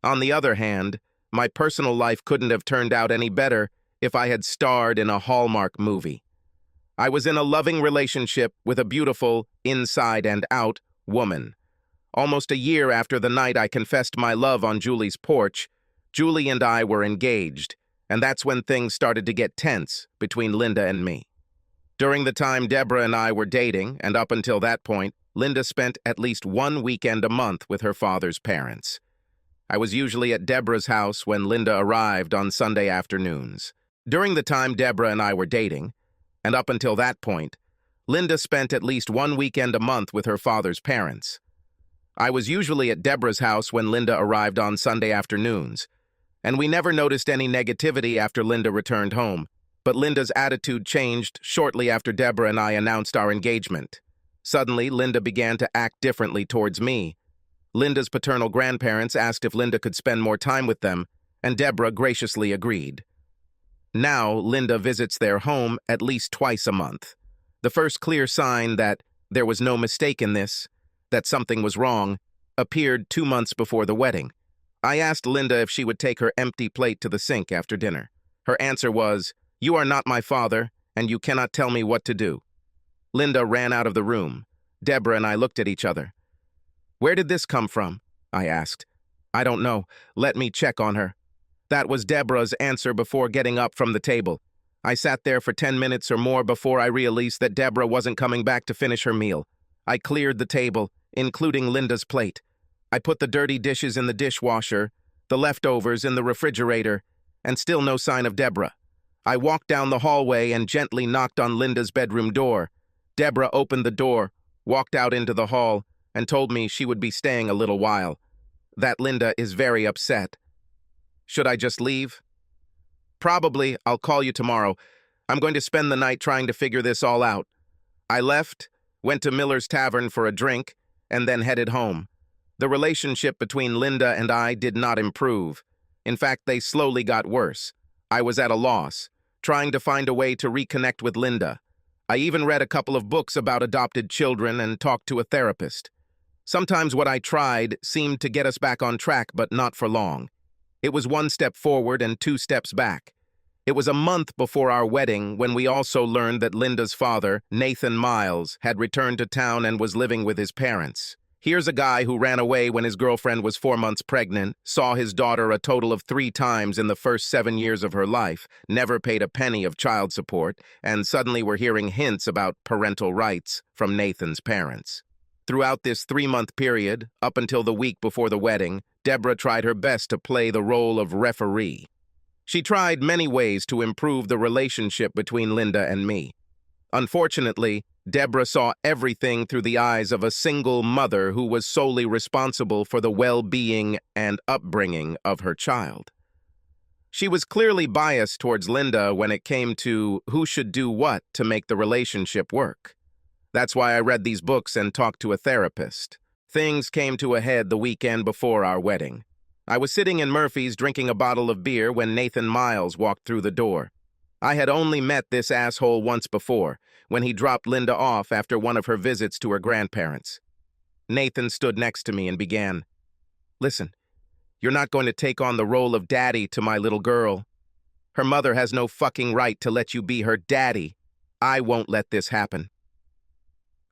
On the other hand, my personal life couldn't have turned out any better if I had starred in a Hallmark movie. I was in a loving relationship with a beautiful, inside and out woman. Almost a year after the night I confessed my love on Julie's porch, Julie and I were engaged, and that's when things started to get tense between Linda and me. During the time Deborah and I were dating, and up until that point, Linda spent at least one weekend a month with her father's parents. I was usually at Deborah's house when Linda arrived on Sunday afternoons. During the time Deborah and I were dating, and up until that point, Linda spent at least one weekend a month with her father's parents. I was usually at Deborah's house when Linda arrived on Sunday afternoons, and we never noticed any negativity after Linda returned home, but Linda's attitude changed shortly after Deborah and I announced our engagement. Suddenly, Linda began to act differently towards me. Linda's paternal grandparents asked if Linda could spend more time with them, and Deborah graciously agreed. Now, Linda visits their home at least twice a month. The first clear sign that there was no mistake in this, that something was wrong, appeared 2 months before the wedding. I asked Linda if she would take her empty plate to the sink after dinner. Her answer was, "You are not my father, and you cannot tell me what to do." Linda ran out of the room. Deborah and I looked at each other. "Where did this come from?" I asked. "I don't know. Let me check on her." That was Deborah's answer before getting up from the table. I sat there for 10 minutes or more before I realized that Deborah wasn't coming back to finish her meal. I cleared the table, including Linda's plate. I put the dirty dishes in the dishwasher, the leftovers in the refrigerator, and still no sign of Deborah. I walked down the hallway and gently knocked on Linda's bedroom door. Deborah opened the door, walked out into the hall, and told me she would be staying a little while. That Linda is very upset. Should I just leave? Probably. I'll call you tomorrow. I'm going to spend the night trying to figure this all out. I left, went to Miller's Tavern for a drink, and then headed home. The relationship between Linda and I did not improve. In fact, they slowly got worse. I was at a loss, trying to find a way to reconnect with Linda. I even read a couple of books about adopted children and talked to a therapist. Sometimes what I tried seemed to get us back on track, but not for long. It was 1 step forward and 2 steps back. It was a month before our wedding when we also learned that Linda's father, Nathan Miles, had returned to town and was living with his parents. Here's a guy who ran away when his girlfriend was 4 months pregnant, saw his daughter a total of 3 times in the first 7 years of her life, never paid a penny of child support, and suddenly we're hearing hints about parental rights from Nathan's parents. Throughout this 3-month period, up until the week before the wedding, Deborah tried her best to play the role of referee. She tried many ways to improve the relationship between Linda and me. Unfortunately, Deborah saw everything through the eyes of a single mother who was solely responsible for the well-being and upbringing of her child. She was clearly biased towards Linda when it came to who should do what to make the relationship work. That's why I read these books and talked to a therapist. Things came to a head the weekend before our wedding. I was sitting in Murphy's drinking a bottle of beer when Nathan Miles walked through the door. I had only met this asshole once before, when he dropped Linda off after one of her visits to her grandparents. Nathan stood next to me and began, "Listen, you're not going to take on the role of daddy to my little girl. Her mother has no fucking right to let you be her daddy. I won't let this happen."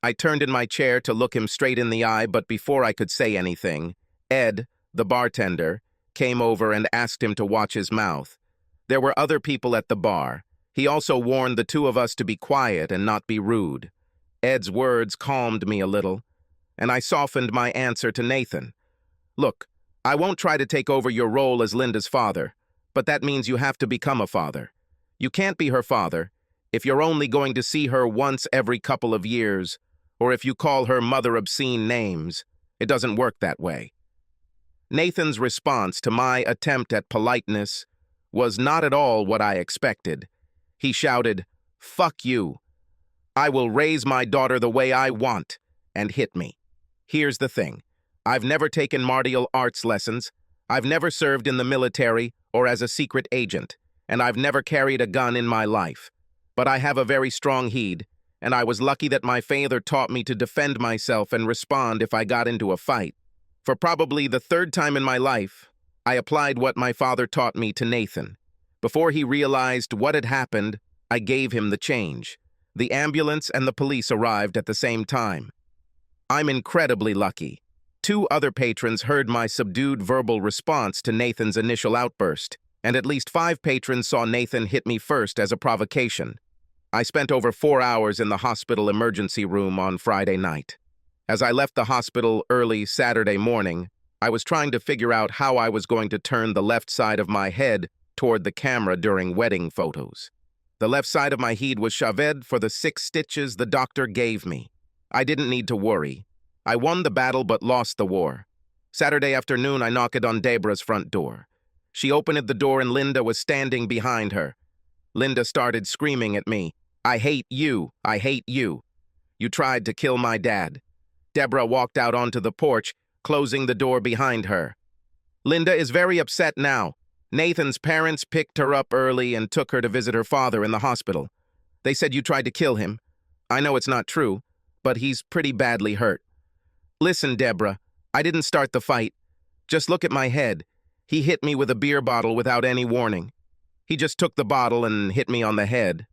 I turned in my chair to look him straight in the eye, but before I could say anything, Ed, the bartender, came over and asked him to watch his mouth. There were other people at the bar. He also warned the 2 of us to be quiet and not be rude. Ed's words calmed me a little, and I softened my answer to Nathan. "Look, I won't try to take over your role as Linda's father, but that means you have to become a father. You can't be her father if you're only going to see her once every couple of years, or if you call her mother obscene names. It doesn't work that way." Nathan's response to my attempt at politeness was not at all what I expected. He shouted, "Fuck you. I will raise my daughter the way I want," and hit me. Here's the thing. I've never taken martial arts lessons. I've never served in the military or as a secret agent, and I've never carried a gun in my life. But I have a very strong head, and I was lucky that my father taught me to defend myself and respond if I got into a fight. For probably the third time in my life, I applied what my father taught me to Nathan. Before he realized what had happened, I gave him the change. The ambulance and the police arrived at the same time. I'm incredibly lucky. 2 other patrons heard my subdued verbal response to Nathan's initial outburst, and at least 5 patrons saw Nathan hit me first as a provocation. I spent over 4 hours in the hospital emergency room on Friday night. As I left the hospital early Saturday morning, I was trying to figure out how I was going to turn the left side of my head toward the camera during wedding photos. The left side of my head was shaved for the 6 stitches the doctor gave me. I didn't need to worry. I won the battle but lost the war. Saturday afternoon, I knocked on Debra's front door. She opened the door and Linda was standing behind her. Linda started screaming at me, "I hate you, I hate you. You tried to kill my dad." Debra walked out onto the porch, closing the door behind her. Linda is very upset now. Nathan's parents picked her up early and took her to visit her father in the hospital. They said you tried to kill him. I know it's not true, but he's pretty badly hurt. Listen, Debra, I didn't start the fight. Just look at my head. He hit me with a beer bottle without any warning. He just took the bottle and hit me on the head.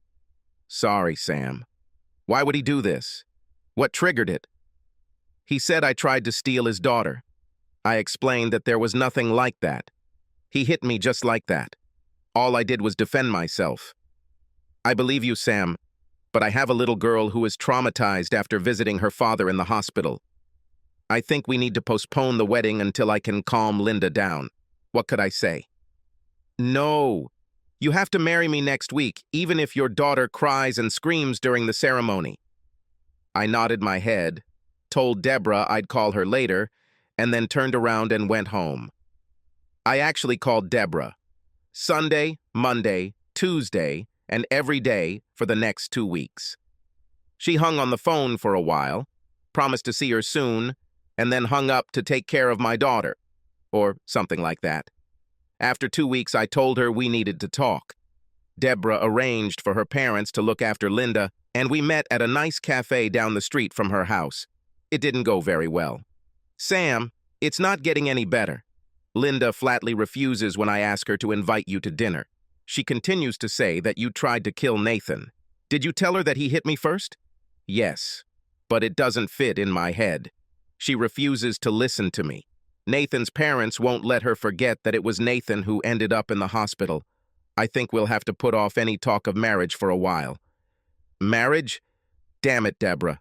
Sorry, Sam. Why would he do this? What triggered it? He said I tried to steal his daughter. I explained that there was nothing like that. He hit me just like that. All I did was defend myself. I believe you, Sam, but I have a little girl who is traumatized after visiting her father in the hospital. I think we need to postpone the wedding until I can calm Linda down. What could I say? No. You have to marry me next week, even if your daughter cries and screams during the ceremony. I nodded my head, told Debra I'd call her later, and then turned around and went home. I actually called Debra. Sunday, Monday, Tuesday, and every day for the next 2 weeks. She hung on the phone for a while, promised to see her soon, and then hung up to take care of my daughter, or something like that. After 2 weeks, I told her we needed to talk. Debra arranged for her parents to look after Linda, and we met at a nice cafe down the street from her house. It didn't go very well. Sam, it's not getting any better. Linda flatly refuses when I ask her to invite you to dinner. She continues to say that you tried to kill Nathan. Did you tell her that he hit me first? Yes, but it doesn't fit in my head. She refuses to listen to me. Nathan's parents won't let her forget that it was Nathan who ended up in the hospital. I think we'll have to put off any talk of marriage for a while. Marriage? Damn it, Debra.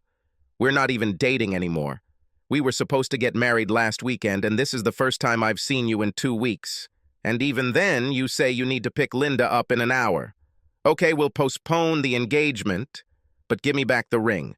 We're not even dating anymore. We were supposed to get married last weekend, and this is the first time I've seen you in 2 weeks. And even then, you say you need to pick Linda up in an hour. Okay, we'll postpone the engagement, but give me back the ring.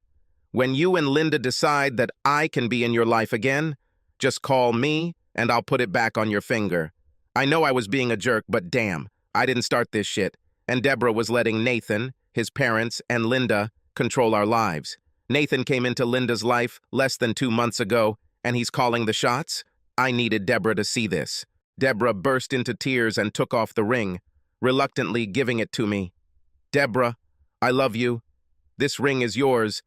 When you and Linda decide that I can be in your life again, just call me, and I'll put it back on your finger. I know I was being a jerk, but damn, I didn't start this shit. And Debra was letting Nathan, his parents, and Linda control our lives. Nathan came into Linda's life less than 2 months ago, and he's calling the shots? I needed Debra to see this. Debra burst into tears and took off the ring, reluctantly giving it to me. Debra, I love you. This ring is yours,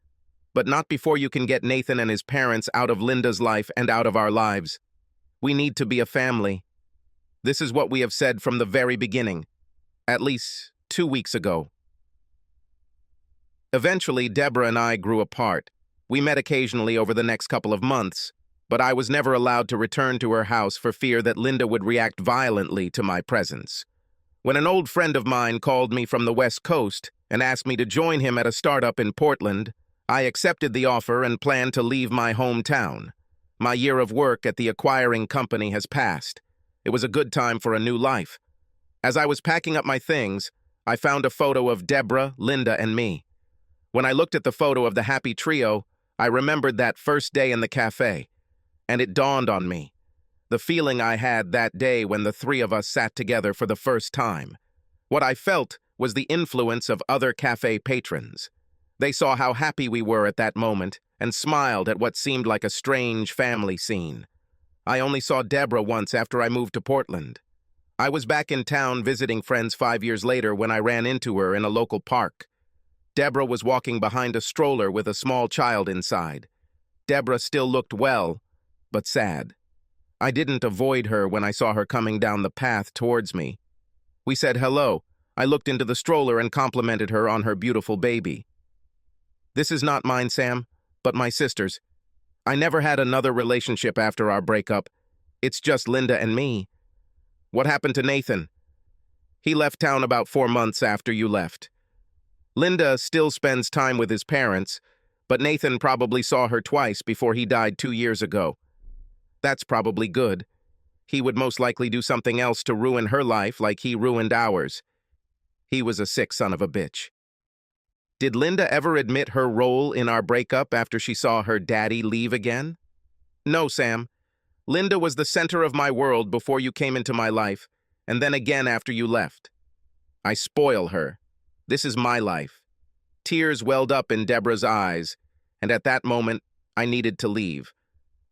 but not before you can get Nathan and his parents out of Linda's life and out of our lives. We need to be a family. This is what we have said from the very beginning, at least 2 weeks ago. Eventually, Debra and I grew apart. We met occasionally over the next couple of months, but I was never allowed to return to her house for fear that Linda would react violently to my presence. When an old friend of mine called me from the West Coast and asked me to join him at a startup in Portland, I accepted the offer and planned to leave my hometown. My year of work at the acquiring company has passed. It was a good time for a new life. As I was packing up my things, I found a photo of Debra, Linda, and me. When I looked at the photo of the happy trio, I remembered that first day in the cafe, and it dawned on me. The feeling I had that day when the 3 of us sat together for the first time. What I felt was the influence of other cafe patrons. They saw how happy we were at that moment and smiled at what seemed like a strange family scene. I only saw Debra once after I moved to Portland. I was back in town visiting friends 5 years later when I ran into her in a local park. Deborah was walking behind a stroller with a small child inside. Deborah still looked well, but sad. I didn't avoid her when I saw her coming down the path towards me. We said hello. I looked into the stroller and complimented her on her beautiful baby. This is not mine, Sam, but my sister's. I never had another relationship after our breakup. It's just Linda and me. What happened to Nathan? He left town about 4 months after you left. Linda still spends time with his parents, but Nathan probably saw her twice before he died 2 years ago. That's probably good. He would most likely do something else to ruin her life like he ruined ours. He was a sick son of a bitch. Did Linda ever admit her role in our breakup after she saw her daddy leave again? No, Sam. Linda was the center of my world before you came into my life, and then again after you left. I spoil her. This is my life. Tears welled up in Deborah's eyes, and at that moment, I needed to leave.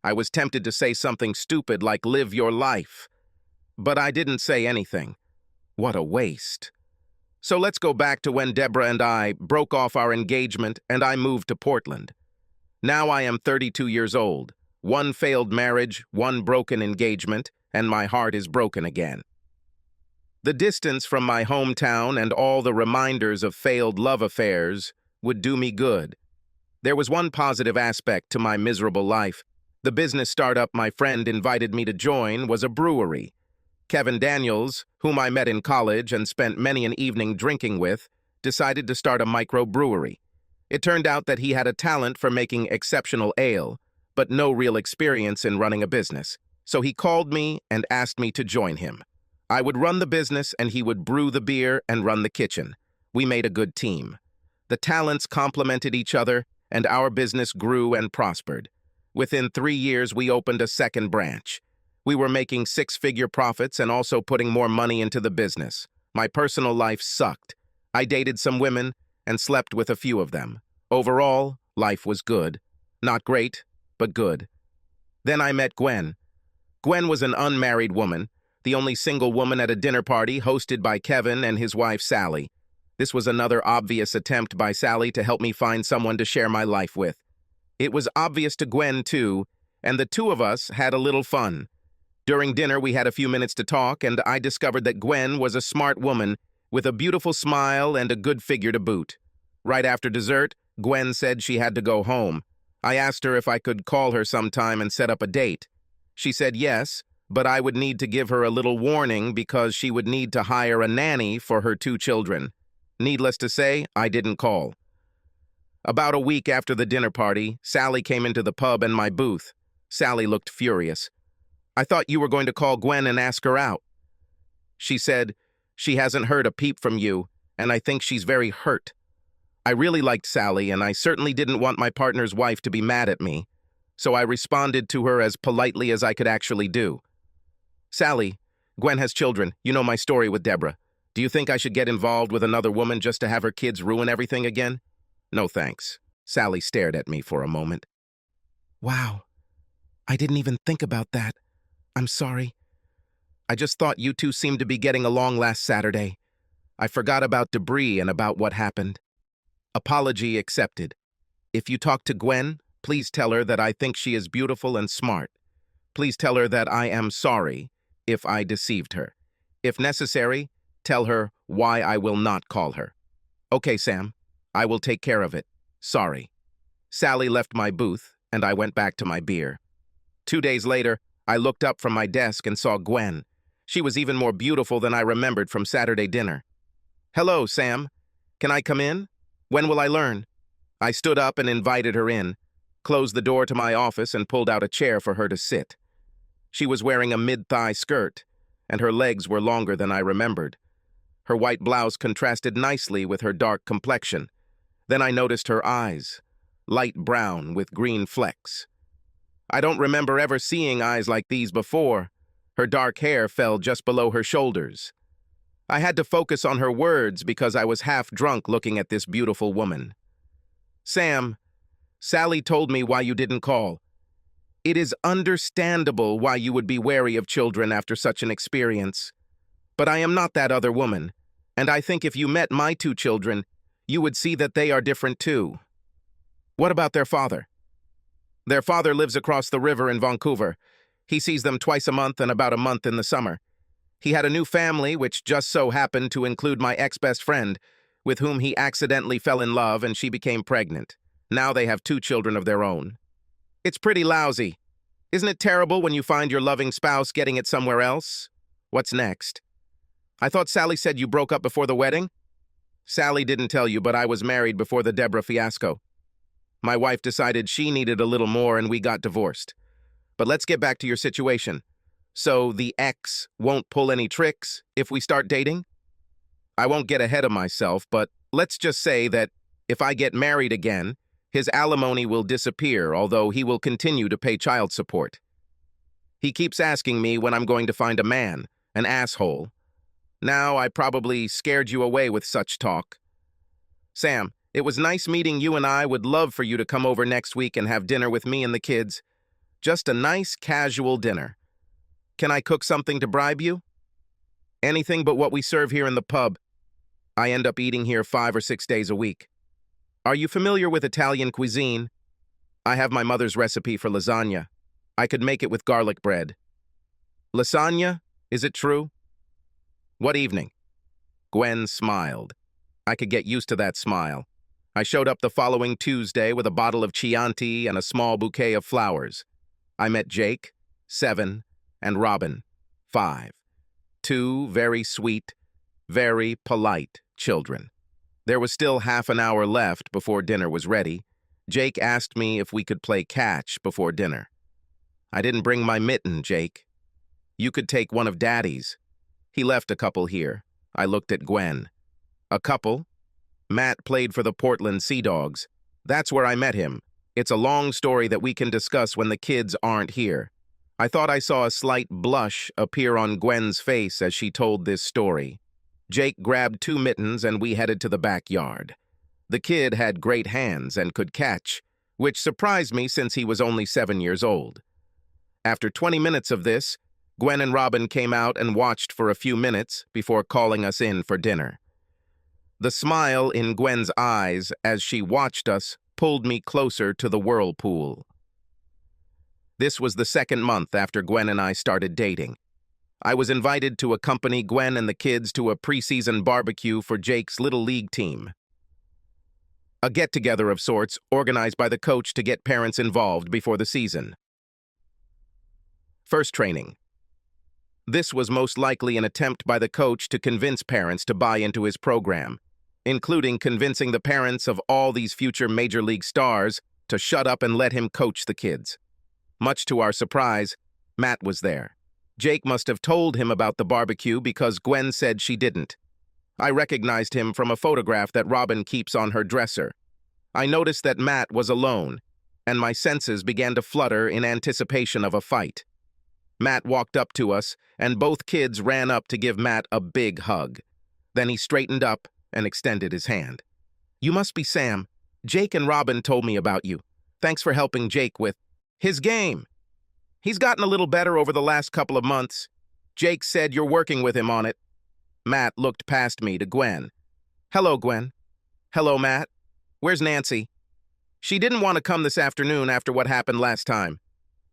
I was tempted to say something stupid like live your life, but I didn't say anything. What a waste. So let's go back to when Deborah and I broke off our engagement and I moved to Portland. Now I am 32 years old, 1 failed marriage, 1 broken engagement, and my heart is broken again. The distance from my hometown and all the reminders of failed love affairs would do me good. There was one positive aspect to my miserable life. The business startup my friend invited me to join was a brewery. Kevin Daniels, whom I met in college and spent many an evening drinking with, decided to start a microbrewery. It turned out that he had a talent for making exceptional ale, but no real experience in running a business. So he called me and asked me to join him. I would run the business and he would brew the beer and run the kitchen. We made a good team. The talents complemented each other and our business grew and prospered. Within 3 years, we opened a second branch. We were making 6-figure profits and also putting more money into the business. My personal life sucked. I dated some women and slept with a few of them. Overall, life was good. Not great, but good. Then I met Gwen. Gwen was an unmarried woman, the only single woman at a dinner party hosted by Kevin and his wife Sally. This was another obvious attempt by Sally to help me find someone to share my life with. It was obvious to Gwen, too, and the two of us had a little fun. During dinner, we had a few minutes to talk, and I discovered that Gwen was a smart woman with a beautiful smile and a good figure to boot. Right after dessert, Gwen said she had to go home. I asked her if I could call her sometime and set up a date. She said yes, but I would need to give her a little warning because she would need to hire a nanny for her 2 children. Needless to say, I didn't call. About a week after the dinner party, Sally came into the pub and my booth. Sally looked furious. I thought you were going to call Gwen and ask her out. She said, she hasn't heard a peep from you, and I think she's very hurt. I really liked Sally, and I certainly didn't want my partner's wife to be mad at me, so I responded to her as politely as I could actually do. Sally, Gwen has children. You know my story with Deborah. Do you think I should get involved with another woman just to have her kids ruin everything again? No thanks. Sally stared at me for a moment. Wow, I didn't even think about that. I'm sorry. I just thought you two seemed to be getting along last Saturday. I forgot about Debris and about what happened. Apology accepted. If you talk to Gwen, please tell her that I think she is beautiful and smart. Please tell her that I am sorry if I deceived her. If necessary, tell her why I will not call her. Okay, Sam, I will take care of it. Sorry. Sally left my booth, and I went back to my beer. 2 days later, I looked up from my desk and saw Gwen. She was even more beautiful than I remembered from Saturday dinner. Hello, Sam. Can I come in? When will I learn? I stood up and invited her in, closed the door to my office and pulled out a chair for her to sit. She was wearing a mid-thigh skirt, and her legs were longer than I remembered. Her white blouse contrasted nicely with her dark complexion. Then I noticed her eyes, light brown with green flecks. I don't remember ever seeing eyes like these before. Her dark hair fell just below her shoulders. I had to focus on her words because I was half drunk looking at this beautiful woman. Sam, Sally told me why you didn't call. It is understandable why you would be wary of children after such an experience. But I am not that other woman, and I think if you met my 2 children, you would see that they are different too. What about their father? Their father lives across the river in Vancouver. He sees them twice a month and about a month in the summer. He had a new family, which just so happened to include my ex-best friend, with whom he accidentally fell in love and she became pregnant. Now they have 2 children of their own. It's pretty lousy. Isn't it terrible when you find your loving spouse getting it somewhere else? What's next? I thought Sally said you broke up before the wedding? Sally didn't tell you, but I was married before the Deborah fiasco. My wife decided she needed a little more and we got divorced. But let's get back to your situation. So the ex won't pull any tricks if we start dating? I won't get ahead of myself, but let's just say that if I get married again, his alimony will disappear, although he will continue to pay child support. He keeps asking me when I'm going to find a man, an asshole. Now, I probably scared you away with such talk. Sam, it was nice meeting you, and I would love for you to come over next week and have dinner with me and the kids. Just a nice, casual dinner. Can I cook something to bribe you? Anything but what we serve here in the pub. I end up eating here 5 or 6 days a week. Are you familiar with Italian cuisine? I have my mother's recipe for lasagna. I could make it with garlic bread. Lasagna? Is it true? What evening? Gwen smiled. I could get used to that smile. I showed up the following Tuesday with a bottle of Chianti and a small bouquet of flowers. I met Jake, 7, and Robin, 5. 2 very sweet, very polite children. There was still half an hour left before dinner was ready. Jake asked me if we could play catch before dinner. I didn't bring my mitten, Jake. You could take one of Daddy's. He left a couple here. I looked at Gwen. A couple? Matt played for the Portland Sea Dogs. That's where I met him. It's a long story that we can discuss when the kids aren't here. I thought I saw a slight blush appear on Gwen's face as she told this story. Jake grabbed 2 mittens and we headed to the backyard. The kid had great hands and could catch, which surprised me since he was only 7 years old. After 20 minutes of this, Gwen and Robin came out and watched for a few minutes before calling us in for dinner. The smile in Gwen's eyes as she watched us pulled me closer to the whirlpool. This was the 2nd month after Gwen and I started dating. I was invited to accompany Gwen and the kids to a preseason barbecue for Jake's Little League team. A get-together of sorts organized by the coach to get parents involved before the season. First training. This was most likely an attempt by the coach to convince parents to buy into his program, including convincing the parents of all these future Major League stars to shut up and let him coach the kids. Much to our surprise, Matt was there. Jake must have told him about the barbecue because Gwen said she didn't. I recognized him from a photograph that Robin keeps on her dresser. I noticed that Matt was alone, and my senses began to flutter in anticipation of a fight. Matt walked up to us, and both kids ran up to give Matt a big hug. Then he straightened up and extended his hand. You must be Sam. Jake and Robin told me about you. Thanks for helping Jake with his game. He's gotten a little better over the last couple of months. Jake said you're working with him on it. Matt looked past me to Gwen. Hello, Gwen. Hello, Matt. Where's Nancy? She didn't want to come this afternoon after what happened last time.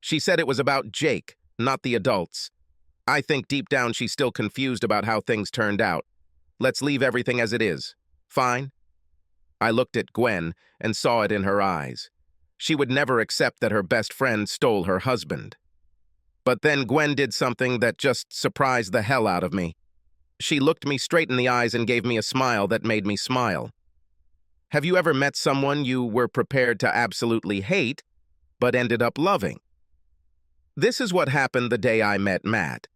She said it was about Jake, not the adults. I think deep down she's still confused about how things turned out. Let's leave everything as it is. Fine? I looked at Gwen and saw it in her eyes. She would never accept that her best friend stole her husband. But then Gwen did something that just surprised the hell out of me. She looked me straight in the eyes and gave me a smile that made me smile. Have you ever met someone you were prepared to absolutely hate, but ended up loving? This is what happened the day I met Matt.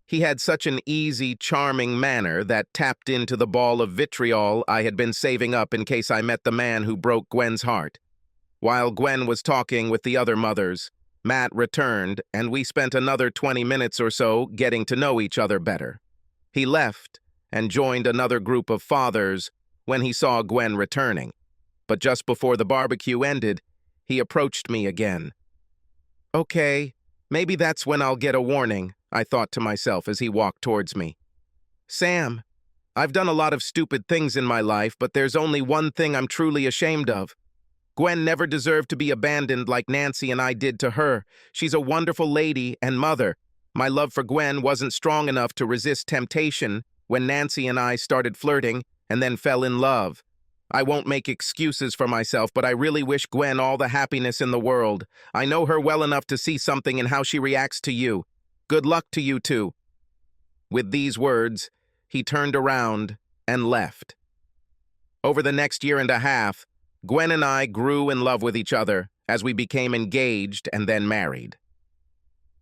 He had such an easy, charming manner that tapped into the ball of vitriol I had been saving up in case I met the man who broke Gwen's heart. While Gwen was talking with the other mothers, Matt returned, and we spent another 20 minutes or so getting to know each other better. He left and joined another group of fathers when he saw Gwen returning. But just before the barbecue ended, he approached me again. Okay, maybe that's when I'll get a warning, I thought to myself as he walked towards me. Sam, I've done a lot of stupid things in my life, but there's only one thing I'm truly ashamed of. Gwen never deserved to be abandoned like Nancy and I did to her. She's a wonderful lady and mother. My love for Gwen wasn't strong enough to resist temptation when Nancy and I started flirting and then fell in love. I won't make excuses for myself, but I really wish Gwen all the happiness in the world. I know her well enough to see something in how she reacts to you. Good luck to you two." With these words, he turned around and left. Over the next year and a half, Gwen and I grew in love with each other as we became engaged and then married.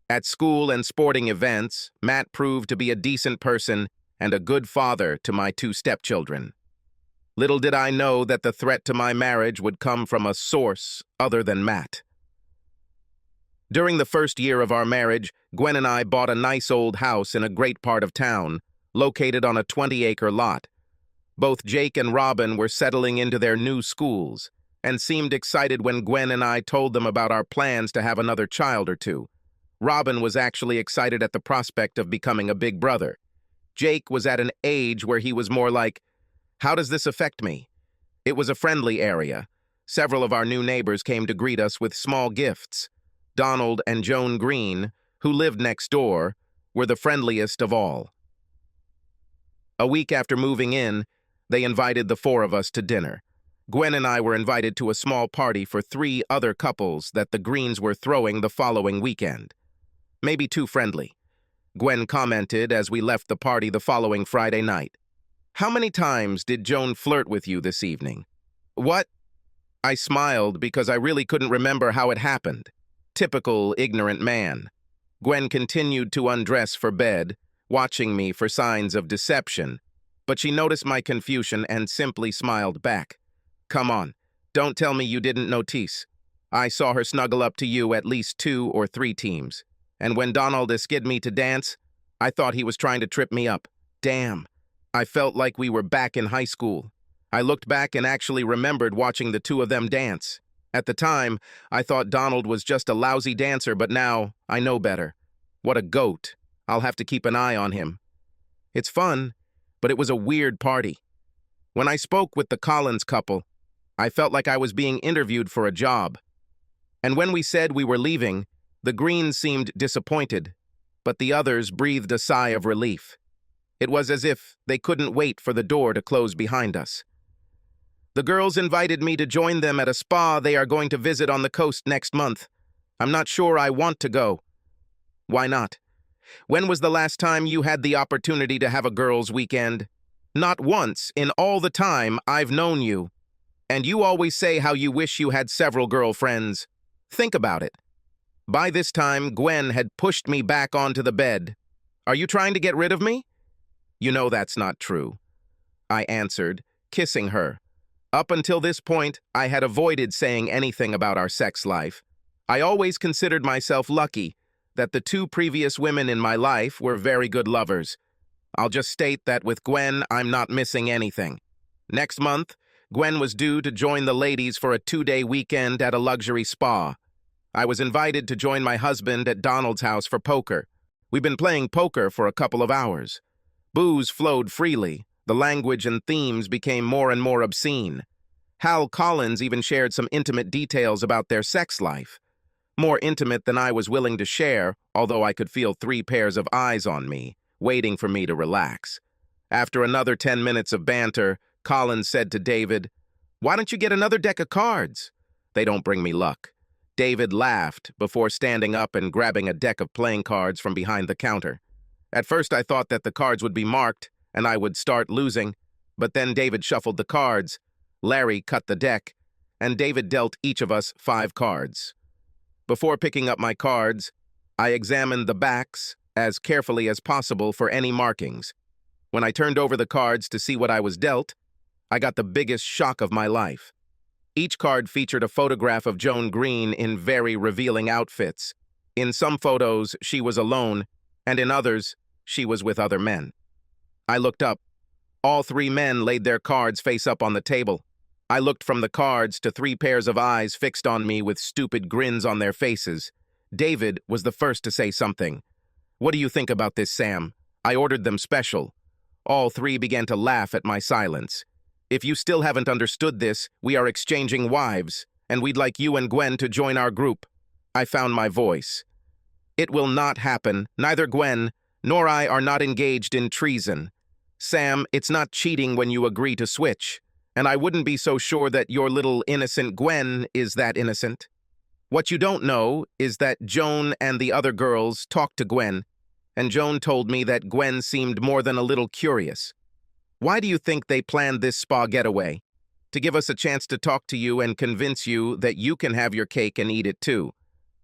At school and sporting events, Matt proved to be a decent person and a good father to my two stepchildren. Little did I know that the threat to my marriage would come from a source other than Matt. During the first year of our marriage, Gwen and I bought a nice old house in a great part of town, located on a 20-acre lot. Both Jake and Robin were settling into their new schools and seemed excited when Gwen and I told them about our plans to have another child or two. Robin was actually excited at the prospect of becoming a big brother. Jake was at an age where he was more like, "How does this affect me?" It was a friendly area. Several of our new neighbors came to greet us with small gifts. Donald and Joan Green, who lived next door, were the friendliest of all. A week after moving in, they invited the four of us to dinner. Gwen and I were invited to a small party for 3 other couples that the Greens were throwing the following weekend. "Maybe too friendly," Gwen commented as we left the party the following Friday night. "How many times did Joan flirt with you this evening?" "What?" I smiled because I really couldn't remember how it happened. Typical ignorant man. Gwen continued to undress for bed, watching me for signs of deception, but she noticed my confusion and simply smiled back. "Come on, don't tell me you didn't notice. I saw her snuggle up to you at least 2 or 3 times. And when Donald asked me to dance, I thought he was trying to trip me up. Damn. I felt like we were back in high school. I looked back and actually remembered watching the 2 of them dance. At the time, I thought Donald was just a lousy dancer, but now I know better. What a goat. I'll have to keep an eye on him. It's fun, but it was a weird party. When I spoke with the Collins couple, I felt like I was being interviewed for a job. And when we said we were leaving, the Greens seemed disappointed, but the others breathed a sigh of relief. It was as if they couldn't wait for the door to close behind us. The girls invited me to join them at a spa they are going to visit on the coast next month. I'm not sure I want to go. Why not? When was the last time you had the opportunity to have a girls' weekend? Not once in all the time I've known you. And you always say how you wish you had several girlfriends. Think about it. By this time, Gwen had pushed me back onto the bed. Are you trying to get rid of me? You know that's not true, I answered, kissing her. Up until this point, I had avoided saying anything about our sex life. I always considered myself lucky that the 2 previous women in my life were very good lovers. I'll just state that with Gwen, I'm not missing anything. Next month, Gwen was due to join the ladies for a 2-day weekend at a luxury spa. I was invited to join my husband at Donald's house for poker. We've been playing poker for a couple of hours. Booze flowed freely. The language and themes became more and more obscene. Hal Collins even shared some intimate details about their sex life. More intimate than I was willing to share, although I could feel 3 pairs of eyes on me, waiting for me to relax. After another 10 minutes of banter, Collins said to David, "Why don't you get another deck of cards? They don't bring me luck." David laughed before standing up and grabbing a deck of playing cards from behind the counter. At first I thought that the cards would be marked and I would start losing, but then David shuffled the cards, Larry cut the deck, and David dealt each of us 5 cards. Before picking up my cards, I examined the backs as carefully as possible for any markings. When I turned over the cards to see what I was dealt, I got the biggest shock of my life. Each card featured a photograph of Joan Green in very revealing outfits. In some photos, she was alone, and in others, she was with other men. I looked up. All 3 men laid their cards face up on the table. I looked from the cards to 3 pairs of eyes fixed on me with stupid grins on their faces. David was the first to say something. "What do you think about this, Sam? I ordered them special." All three began to laugh at my silence. If you still haven't understood this, we are exchanging wives, and we'd like you and Gwen to join our group. I found my voice. It will not happen. Neither Gwen nor I are not engaged in treason. Sam, it's not cheating when you agree to switch, and I wouldn't be so sure that your little innocent Gwen is that innocent. What you don't know is that Joan and the other girls talked to Gwen, and Joan told me that Gwen seemed more than a little curious. Why do you think they planned this spa getaway? To give us a chance to talk to you and convince you that you can have your cake and eat it too.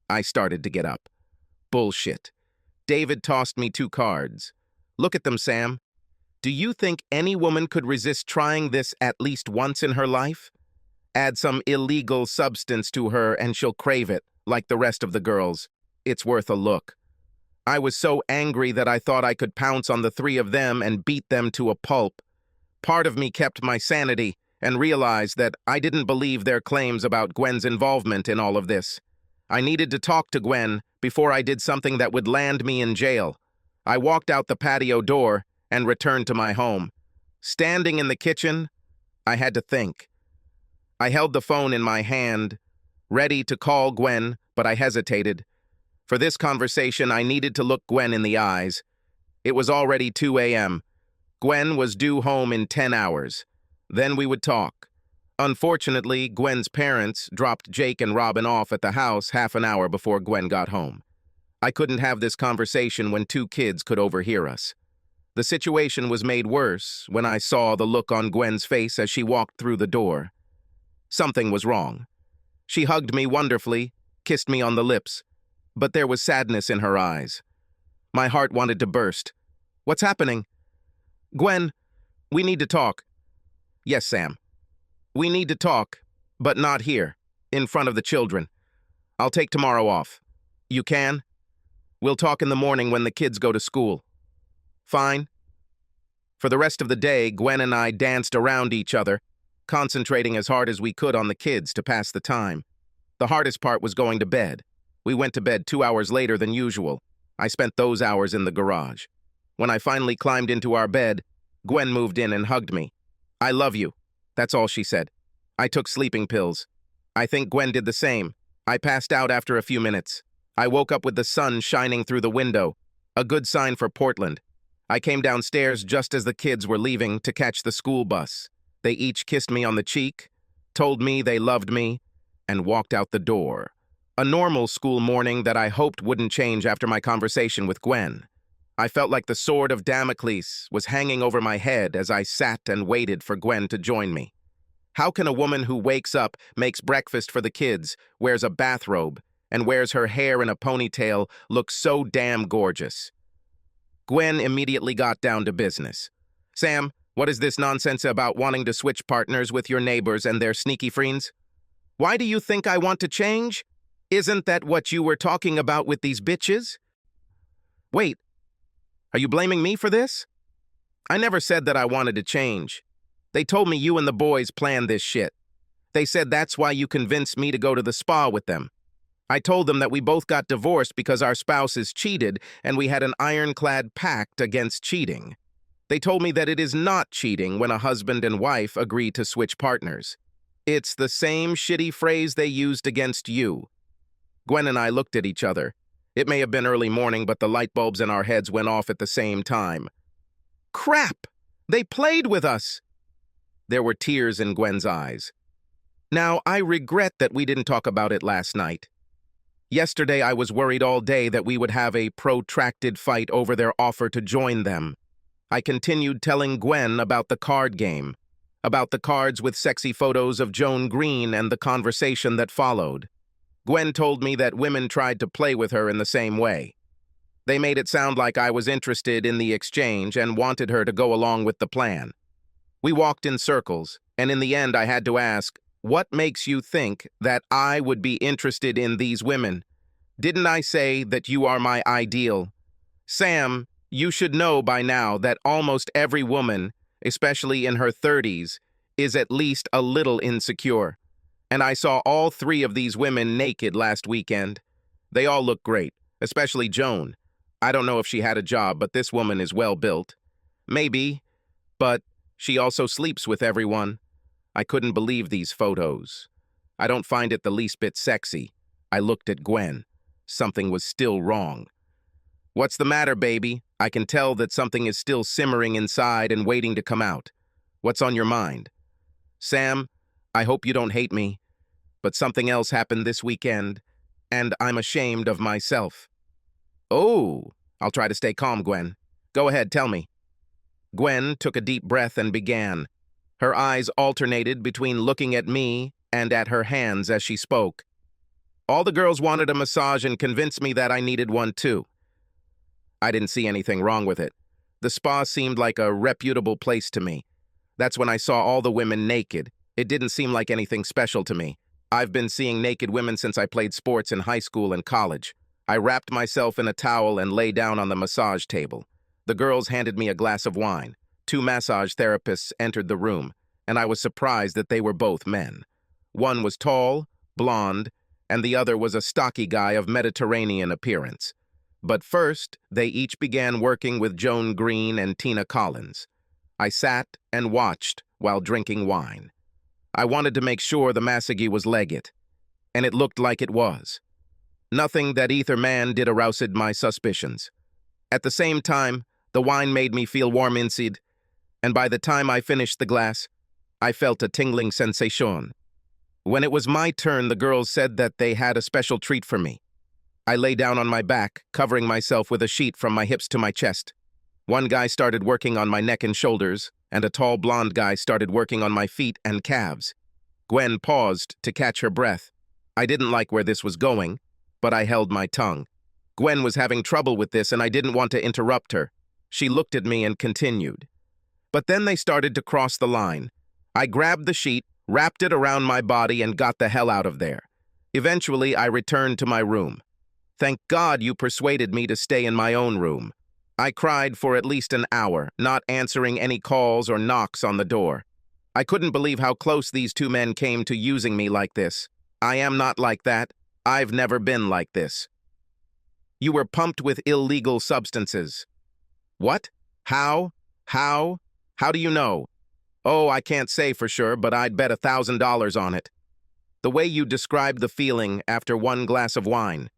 I started to get up. Bullshit. David tossed me 2 cards. Look at them, Sam. Do you think any woman could resist trying this at least once in her life? Add some illegal substance to her and she'll crave it, like the rest of the girls. It's worth a look. I was so angry that I thought I could pounce on the 3 of them and beat them to a pulp. Part of me kept my sanity and realized that I didn't believe their claims about Gwen's involvement in all of this. I needed to talk to Gwen before I did something that would land me in jail. I walked out the patio door and returned to my home. Standing in the kitchen, I had to think. I held the phone in my hand, ready to call Gwen, but I hesitated. For this conversation, I needed to look Gwen in the eyes. It was already 2 a.m. Gwen was due home in 10 hours. Then we would talk. Unfortunately, Gwen's parents dropped Jake and Robin off at the house half an hour before Gwen got home. I couldn't have this conversation when 2 kids could overhear us. The situation was made worse when I saw the look on Gwen's face as she walked through the door. Something was wrong. She hugged me wonderfully, kissed me on the lips, but there was sadness in her eyes. My heart wanted to burst. What's happening? Gwen, we need to talk. Yes, Sam. We need to talk, but not here, in front of the children. I'll take tomorrow off. You can? We'll talk in the morning when the kids go to school. Fine. For the rest of the day, Gwen and I danced around each other, concentrating as hard as we could on the kids to pass the time. The hardest part was going to bed. We went to bed 2 hours later than usual. I spent those hours in the garage. When I finally climbed into our bed, Gwen moved in and hugged me. I love you. That's all she said. I took sleeping pills. I think Gwen did the same. I passed out after a few minutes. I woke up with the sun shining through the window, a good sign for Portland. I came downstairs just as the kids were leaving to catch the school bus. They each kissed me on the cheek, told me they loved me, and walked out the door. A normal school morning that I hoped wouldn't change after my conversation with Gwen. I felt like the sword of Damocles was hanging over my head as I sat and waited for Gwen to join me. How can a woman who wakes up, makes breakfast for the kids, wears a bathrobe, and wears her hair in a ponytail look so damn gorgeous? Gwen immediately got down to business. Sam, what is this nonsense about wanting to switch partners with your neighbors and their sneaky friends? Why do you think I want to change? Isn't that what you were talking about with these bitches? Wait, are you blaming me for this? I never said that I wanted to change. They told me you and the boys planned this shit. They said that's why you convinced me to go to the spa with them. I told them that we both got divorced because our spouses cheated and we had an ironclad pact against cheating. They told me that it is not cheating when a husband and wife agree to switch partners. It's the same shitty phrase they used against you. Gwen and I looked at each other. It may have been early morning, but the light bulbs in our heads went off at the same time. Crap! They played with us! There were tears in Gwen's eyes. Now, I regret that we didn't talk about it last night. Yesterday, I was worried all day that we would have a protracted fight over their offer to join them. I continued telling Gwen about the card game, about the cards with sexy photos of Joan Green and the conversation that followed. Gwen told me that women tried to play with her in the same way. They made it sound like I was interested in the exchange and wanted her to go along with the plan. We walked in circles, and in the end I had to ask, what makes you think that I would be interested in these women? Didn't I say that you are my ideal? Sam, you should know by now that almost every woman, especially in her 30s, is at least a little insecure. And I saw all 3 of these women naked last weekend. They all look great, especially Joan. I don't know if she had a job, but this woman is well built. Maybe, But she also sleeps with everyone. I couldn't believe these photos. I don't find it the least bit sexy. I looked at Gwen. Something was still wrong. What's the matter, baby? I can tell that something is still simmering inside and waiting to come out. What's on your mind? Sam, I hope you don't hate me, but something else happened this weekend, and I'm ashamed of myself. Oh, I'll try to stay calm, Gwen. Go ahead, tell me. Gwen took a deep breath and began. Her eyes alternated between looking at me and at her hands as she spoke. All the girls wanted a massage and convinced me that I needed one too. I didn't see anything wrong with it. The spa seemed like a reputable place to me. That's when I saw all the women naked. It didn't seem like anything special to me. I've been seeing naked women since I played sports in high school and college. I wrapped myself in a towel and lay down on the massage table. The girls handed me a glass of wine. 2 massage therapists entered the room, and I was surprised that they were both men. One was tall, blonde, and the other was a stocky guy of Mediterranean appearance. But first, they each began working with Joan Green and Tina Collins. I sat and watched while drinking wine. I wanted to make sure the massage was legit, and it looked like it was. Nothing that either man did aroused my suspicions. At the same time, the wine made me feel warm inside, and by the time I finished the glass, I felt a tingling sensation. When it was my turn, the girls said that they had a special treat for me. I lay down on my back, covering myself with a sheet from my hips to my chest. One guy started working on my neck and shoulders, and a tall blonde guy started working on my feet and calves. Gwen paused to catch her breath. I didn't like where this was going, but I held my tongue. Gwen was having trouble with this, and I didn't want to interrupt her. She looked at me and continued. But then they started to cross the line. I grabbed the sheet, wrapped it around my body, and got the hell out of there. Eventually, I returned to my room. Thank God you persuaded me to stay in my own room. I cried for at least an hour, not answering any calls or knocks on the door. I couldn't believe how close these 2 men came to using me like this. I am not like that. I've never been like this. You were pumped with illegal substances. What? How? How? How do you know? Oh, I can't say for sure, but I'd bet $1,000 on it. The way you described the feeling after 1 glass of wine.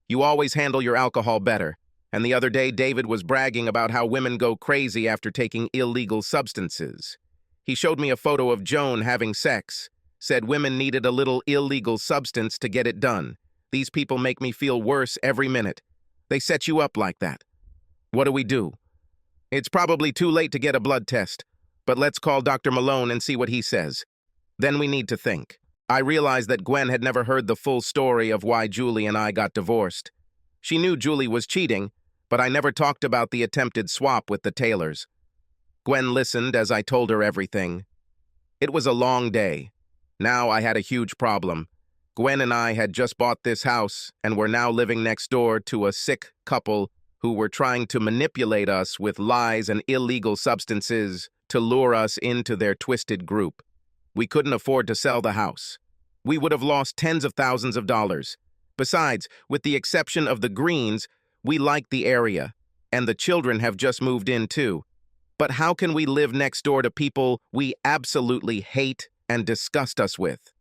You always handle your alcohol better. And the other day, David was bragging about how women go crazy after taking illegal substances. He showed me a photo of Joan having sex, said women needed a little illegal substance to get it done. These people make me feel worse every minute. They set you up like that. What do we do? It's probably too late to get a blood test, but let's call Dr. Malone and see what he says. Then we need to think. I realized that Gwen had never heard the full story of why Julie and I got divorced. She knew Julie was cheating, but I never talked about the attempted swap with the Taylors. Gwen listened as I told her everything. It was a long day. Now I had a huge problem. Gwen and I had just bought this house and were now living next door to a sick couple who were trying to manipulate us with lies and illegal substances to lure us into their twisted group. We couldn't afford to sell the house. We would have lost tens of thousands of dollars. Besides, with the exception of the Greens, we like the area, and the children have just moved in too. But how can we live next door to people we absolutely hate and disgust us with?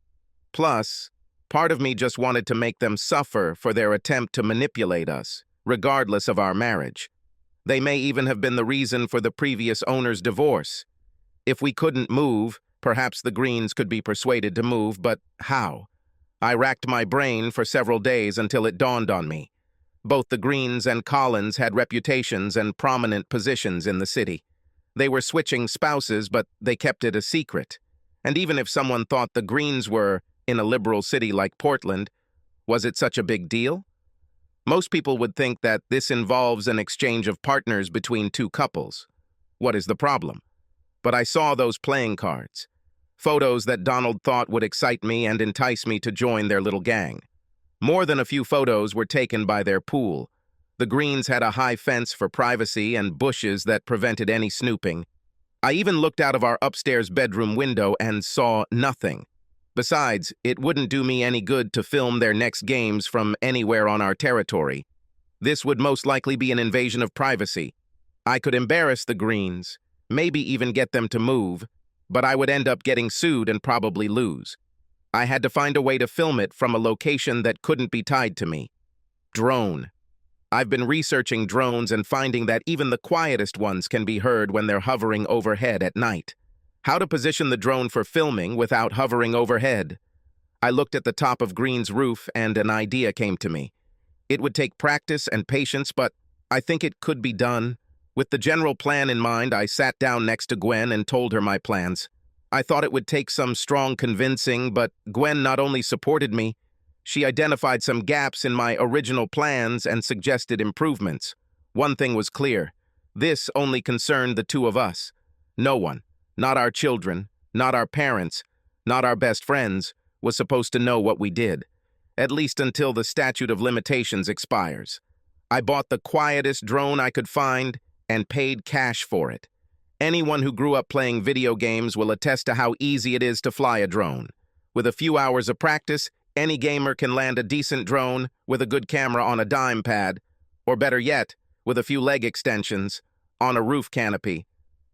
Plus, part of me just wanted to make them suffer for their attempt to manipulate us, regardless of our marriage. They may even have been the reason for the previous owner's divorce. If we couldn't move, perhaps the Greens could be persuaded to move, but how? I racked my brain for several days until it dawned on me. Both the Greens and Collins had reputations and prominent positions in the city. They were switching spouses, but they kept it a secret. And even if someone thought the Greens were in a liberal city like Portland, was it such a big deal? Most people would think that this involves an exchange of partners between 2 couples. What is the problem? But I saw those playing cards. Photos that Donald thought would excite me and entice me to join their little gang. More than a few photos were taken by their pool. The Greens had a high fence for privacy and bushes that prevented any snooping. I even looked out of our upstairs bedroom window and saw nothing. Besides, it wouldn't do me any good to film their next games from anywhere on our territory. This would most likely be an invasion of privacy. I could embarrass the Greens. maybe even get them to move, but I would end up getting sued and probably lose. I had to find a way to film it from a location that couldn't be tied to me. Drone. I've been researching drones and finding that even the quietest ones can be heard when they're hovering overhead at night. How to position the drone for filming without hovering overhead? I looked at the top of Green's roof and an idea came to me. It would take practice and patience, but I think it could be done. With the general plan in mind, I sat down next to Gwen and told her my plans. I thought it would take some strong convincing, but Gwen not only supported me, she identified some gaps in my original plans and suggested improvements. One thing was clear. This only concerned the two of us. No one, not our children, not our parents, not our best friends, was supposed to know what we did, at least until the statute of limitations expires. I bought the quietest drone I could find and paid cash for it. Anyone who grew up playing video games will attest to how easy it is to fly a drone. With a few hours of practice, any gamer can land a decent drone with a good camera on a dime pad, or better yet, with a few leg extensions, on a roof canopy.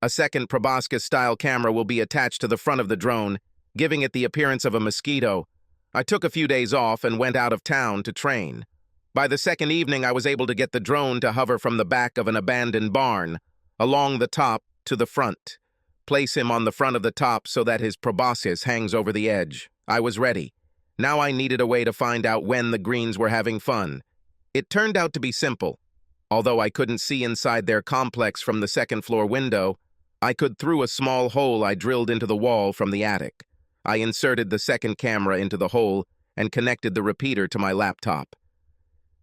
A second proboscis-style camera will be attached to the front of the drone, giving it the appearance of a mosquito. I took a few days off and went out of town to train. By the second evening, I was able to get the drone to hover from the back of an abandoned barn, along the top to the front. Place him on the front of the top so that his proboscis hangs over the edge. I was ready. Now I needed a way to find out when the Greens were having fun. It turned out to be simple. Although I couldn't see inside their complex from the second-floor window, I could through a small hole I drilled into the wall from the attic. I inserted the second camera into the hole and connected the repeater to my laptop.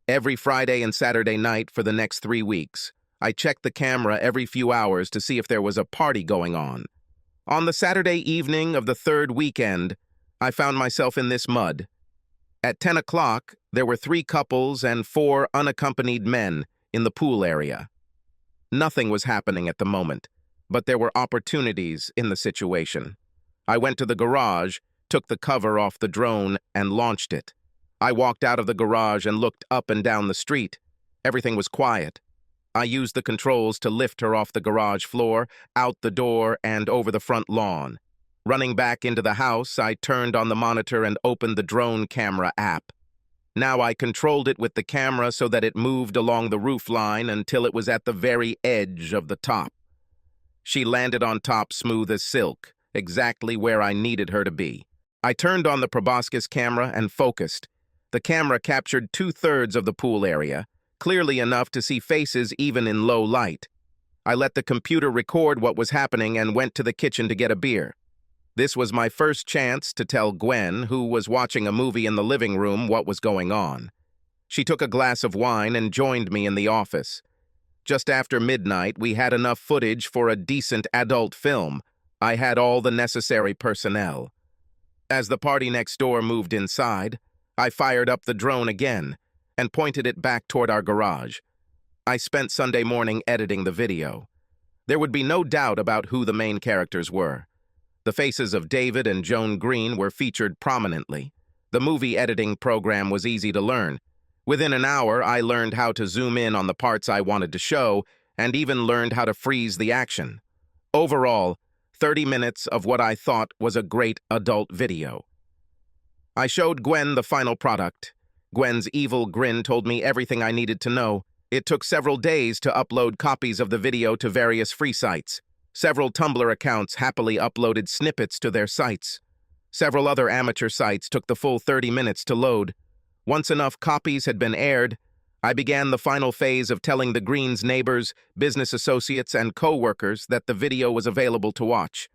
Every Friday and Saturday night for the next 3 weeks, I checked the camera every few hours to see if there was a party going on. On the Saturday evening of the third weekend, I found myself in this mud. At 10 o'clock, there were 3 couples and 4 unaccompanied men in the pool area. Nothing was happening at the moment, but there were opportunities in the situation. I went to the garage, took the cover off the drone, and launched it. I walked out of the garage and looked up and down the street. Everything was quiet. I used the controls to lift her off the garage floor, out the door, and over the front lawn. Running back into the house, I turned on the monitor and opened the drone camera app. Now I controlled it with the camera so that it moved along the roof line until it was at the very edge of the top. She landed on top smooth as silk, exactly where I needed her to be. I turned on the proboscis camera and focused. The camera captured 2/3 of the pool area, clearly enough to see faces even in low light. I let the computer record what was happening and went to the kitchen to get a beer. This was my first chance to tell Gwen, who was watching a movie in the living room, what was going on. She took a glass of wine and joined me in the office. Just after midnight, we had enough footage for a decent adult film. I had all the necessary personnel. As the party next door moved inside, I fired up the drone again and pointed it back toward our garage. I spent Sunday morning editing the video. There would be no doubt about who the main characters were. The faces of David and Joan Green were featured prominently. The movie editing program was easy to learn. Within an hour, I learned how to zoom in on the parts I wanted to show and even learned how to freeze the action. Overall, 30 minutes of what I thought was a great adult video. I showed Gwen the final product. Gwen's evil grin told me everything I needed to know. It took several days to upload copies of the video to various free sites. Several Tumblr accounts happily uploaded snippets to their sites. Several other amateur sites took the full 30 minutes to load. Once enough copies had been aired, I began the final phase of telling the Greens' neighbors, business associates, and co-workers that the video was available to watch.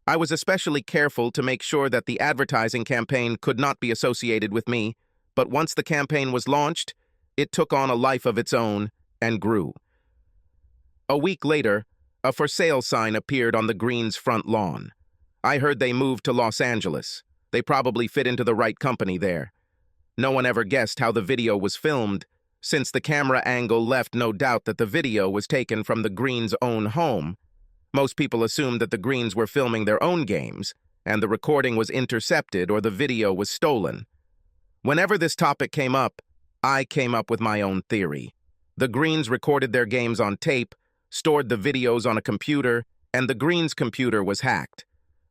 I was especially careful to make sure that the advertising campaign could not be associated with me, but once the campaign was launched, it took on a life of its own and grew. A week later, a for sale sign appeared on the Greens' front lawn. I heard they moved to Los Angeles. They probably fit into the right company there. No one ever guessed how the video was filmed, since the camera angle left no doubt that the video was taken from the Greens' own home. Most people assumed that the Greens were filming their own games, and the recording was intercepted or the video was stolen. Whenever this topic came up, I came up with my own theory. The Greens recorded their games on tape, stored the videos on a computer, and the Greens' computer was hacked.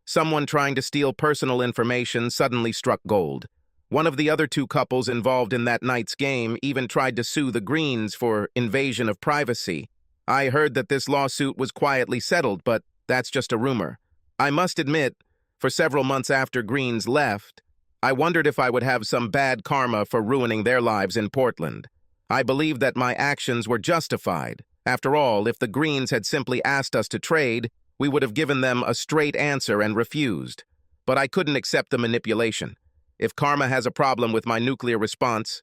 Someone trying to steal personal information suddenly struck gold. One of the other two couples involved in that night's game even tried to sue the Greens for invasion of privacy. I heard that this lawsuit was quietly settled, but that's just a rumor. I must admit, for several months after Greens left, I wondered if I would have some bad karma for ruining their lives in Portland. I believed that my actions were justified. After all, if the Greens had simply asked us to trade, we would have given them a straight answer and refused. But I couldn't accept the manipulation. If karma has a problem with my nuclear response,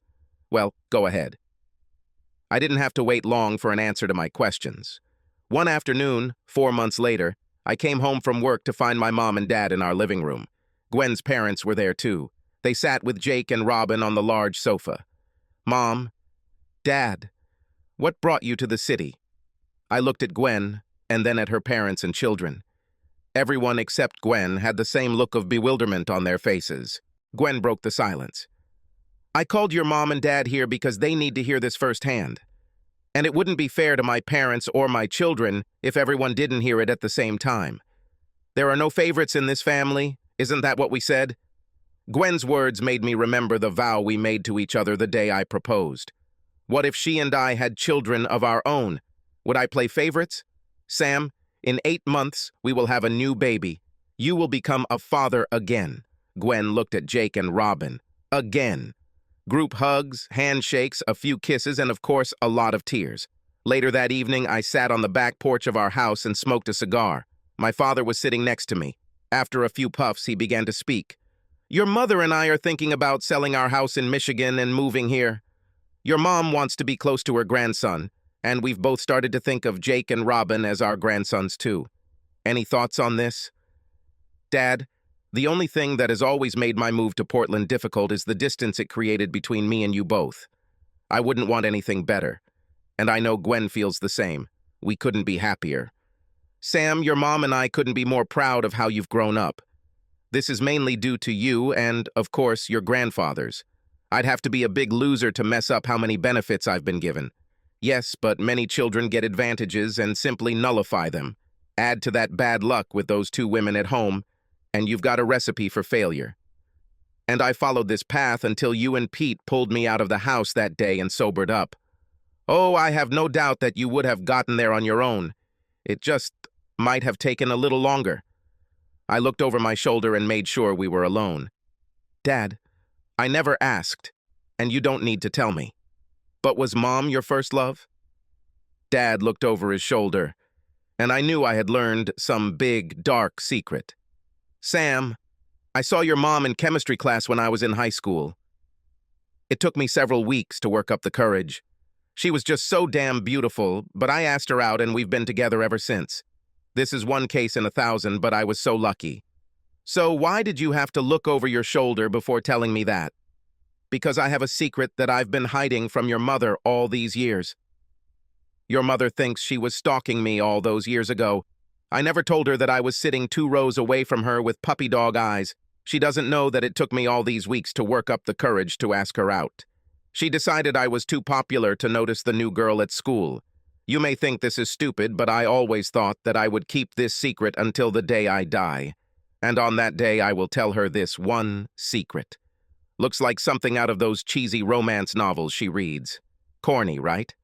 well, go ahead. I didn't have to wait long for an answer to my questions. One afternoon, 4 months later, I came home from work to find my mom and dad in our living room. Gwen's parents were there too. They sat with Jake and Robin on the large sofa. "Mom, Dad, what brought you to the city?" I looked at Gwen, and then at her parents and children. Everyone except Gwen had the same look of bewilderment on their faces. Gwen broke the silence. "I called your mom and dad here because they need to hear this firsthand. And it wouldn't be fair to my parents or my children if everyone didn't hear it at the same time. There are no favorites in this family, isn't that what we said?" Gwen's words made me remember the vow we made to each other the day I proposed. What if she and I had children of our own? Would I play favorites? "Sam, in 8 months, we will have a new baby. You will become a father again." Gwen looked at Jake and Robin. Again. Group hugs, handshakes, a few kisses, and of course, a lot of tears. Later that evening, I sat on the back porch of our house and smoked a cigar. My father was sitting next to me. After a few puffs, he began to speak. "Your mother and I are thinking about selling our house in Michigan and moving here. Your mom wants to be close to her grandson, and we've both started to think of Jake and Robin as our grandsons too. Any thoughts on this?" "Dad, the only thing that has always made my move to Portland difficult is the distance it created between me and you both. I wouldn't want anything better. And I know Gwen feels the same. We couldn't be happier. Sam, your mom and I couldn't be more proud of how you've grown up. This is mainly due to you and, of course, your grandfathers. I'd have to be a big loser to mess up how many benefits I've been given. Yes, but many children get advantages and simply nullify them. Add to that bad luck with those 2 women at home, and you've got a recipe for failure. And I followed this path until you and Pete pulled me out of the house that day and sobered up. Oh, I have no doubt that you would have gotten there on your own. It just might have taken a little longer." I looked over my shoulder and made sure we were alone. "Dad, I never asked, and you don't need to tell me. But was Mom your first love?" Dad looked over his shoulder, and I knew I had learned some big, dark secret. "Sam, I saw your mom in chemistry class when I was in high school. It took me several weeks to work up the courage. She was just so damn beautiful, but I asked her out and we've been together ever since. This is one case in 1,000, but I was so lucky. So why did you have to look over your shoulder before telling me that?" "Because I have a secret that I've been hiding from your mother all these years. Your mother thinks she was stalking me all those years ago. I never told her that I was sitting 2 rows away from her with puppy dog eyes. She doesn't know that it took me all these weeks to work up the courage to ask her out. She decided I was too popular to notice the new girl at school. You may think this is stupid, but I always thought that I would keep this secret until the day I die. And on that day, I will tell her this one secret. Looks like something out of those cheesy romance novels she reads. Corny, right?"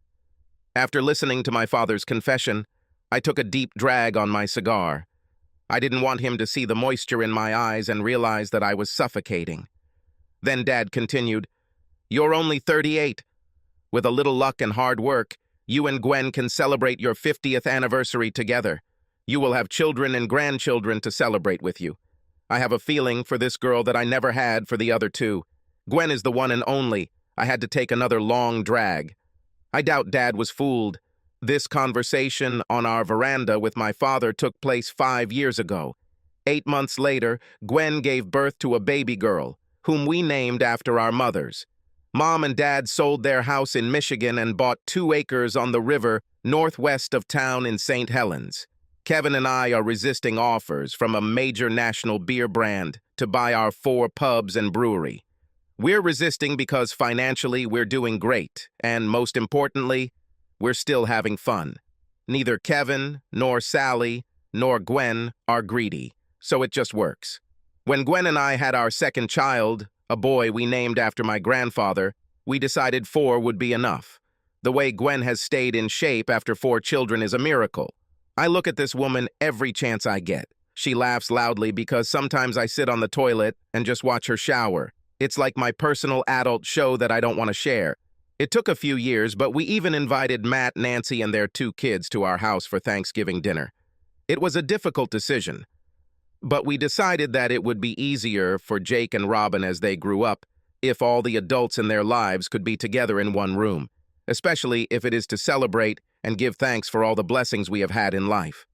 After listening to my father's confession, I took a deep drag on my cigar. I didn't want him to see the moisture in my eyes and realize that I was suffocating. Then Dad continued, "You're only 38. With a little luck and hard work, you and Gwen can celebrate your 50th anniversary together. You will have children and grandchildren to celebrate with you. I have a feeling for this girl that I never had for the other 2. Gwen is the one and only. I had to take another long drag. I doubt Dad was fooled. This conversation on our veranda with my father took place 5 years ago. 8 months later, Gwen gave birth to a baby girl, whom we named after our mothers. Mom and Dad sold their house in Michigan and bought 2 acres on the river northwest of town in St. Helens. Kevin and I are resisting offers from a major national beer brand to buy our 4 pubs and brewery. We're resisting because financially we're doing great, and most importantly, we're still having fun. Neither Kevin, nor Sally, nor Gwen are greedy, so it just works. When Gwen and I had our second child, a boy we named after my grandfather, we decided 4 would be enough. The way Gwen has stayed in shape after 4 children is a miracle. I look at this woman every chance I get. She laughs loudly because sometimes I sit on the toilet and just watch her shower. It's like my personal adult show that I don't want to share. It took a few years, but we even invited Matt, Nancy, and their 2 kids to our house for Thanksgiving dinner. It was a difficult decision, but we decided that it would be easier for Jake and Robin as they grew up if all the adults in their lives could be together in one room, especially if it is to celebrate and give thanks for all the blessings we have had in life.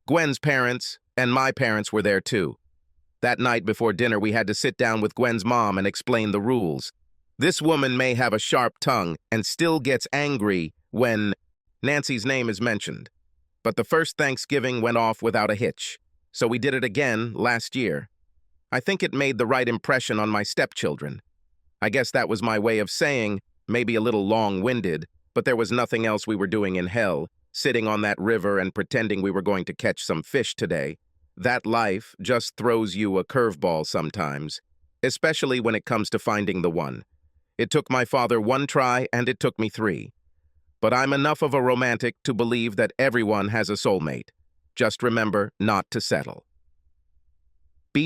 Gwen's parents and my parents were there too. That night before dinner, we had to sit down with Gwen's mom and explain the rules. This woman may have a sharp tongue and still gets angry when Nancy's name is mentioned. But the first Thanksgiving went off without a hitch, so we did it again last year. I think it made the right impression on my stepchildren. I guess that was my way of saying, maybe a little long-winded, but there was nothing else we were doing in hell, sitting on that river and pretending we were going to catch some fish today. That life just throws you a curveball sometimes, especially when it comes to finding the one. It took my father 1 try and it took me 3. But I'm enough of a romantic to believe that everyone has a soulmate. Just remember not to settle.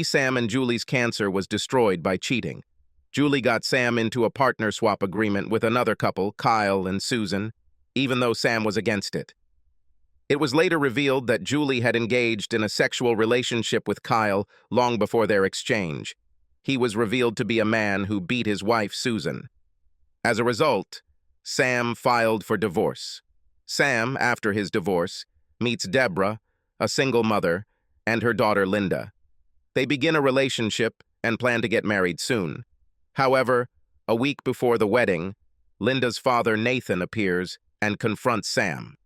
Sam and Julie's cancer was destroyed by cheating. Julie got Sam into a partner swap agreement with another couple, Kyle and Susan, even though Sam was against it. It was later revealed that Julie had engaged in a sexual relationship with Kyle long before their exchange. He was revealed to be a man who beat his wife, Susan. As a result, Sam filed for divorce. Sam, after his divorce, meets Deborah, a single mother, and her daughter, Linda. They begin a relationship and plan to get married soon. However, a week before the wedding, Linda's father, Nathan, appears and confronts Sam.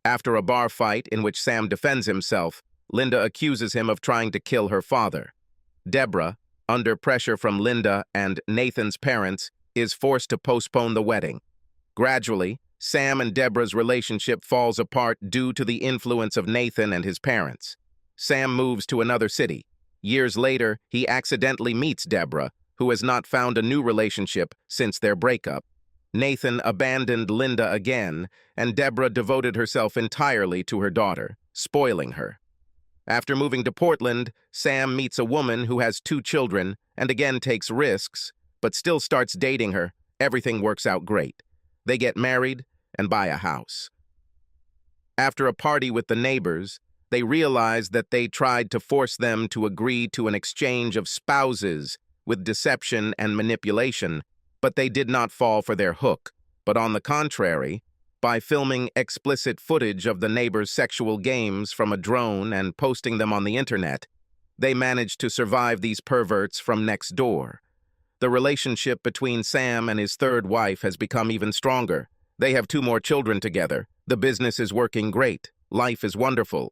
After a bar fight in which Sam defends himself, Linda accuses him of trying to kill her father. Deborah, under pressure from Linda and Nathan's parents, is forced to postpone the wedding. Gradually, Sam and Deborah's relationship falls apart due to the influence of Nathan and his parents. Sam moves to another city. Years later, he accidentally meets Deborah, who has not found a new relationship since their breakup. Nathan abandoned Linda again, and Deborah devoted herself entirely to her daughter, spoiling her. After moving to Portland, Sam meets a woman who has 2 children and again takes risks, but still starts dating her. Everything works out great. They get married and buy a house. After a party with the neighbors, they realize that they tried to force them to agree to an exchange of spouses with deception and manipulation, but they did not fall for their hook, but on the contrary, by filming explicit footage of the neighbors' sexual games from a drone and posting them on the internet, they managed to survive these perverts from next door. The relationship between Sam and his 3rd wife has become even stronger. They have 2 more children together. The business is working great. Life is wonderful.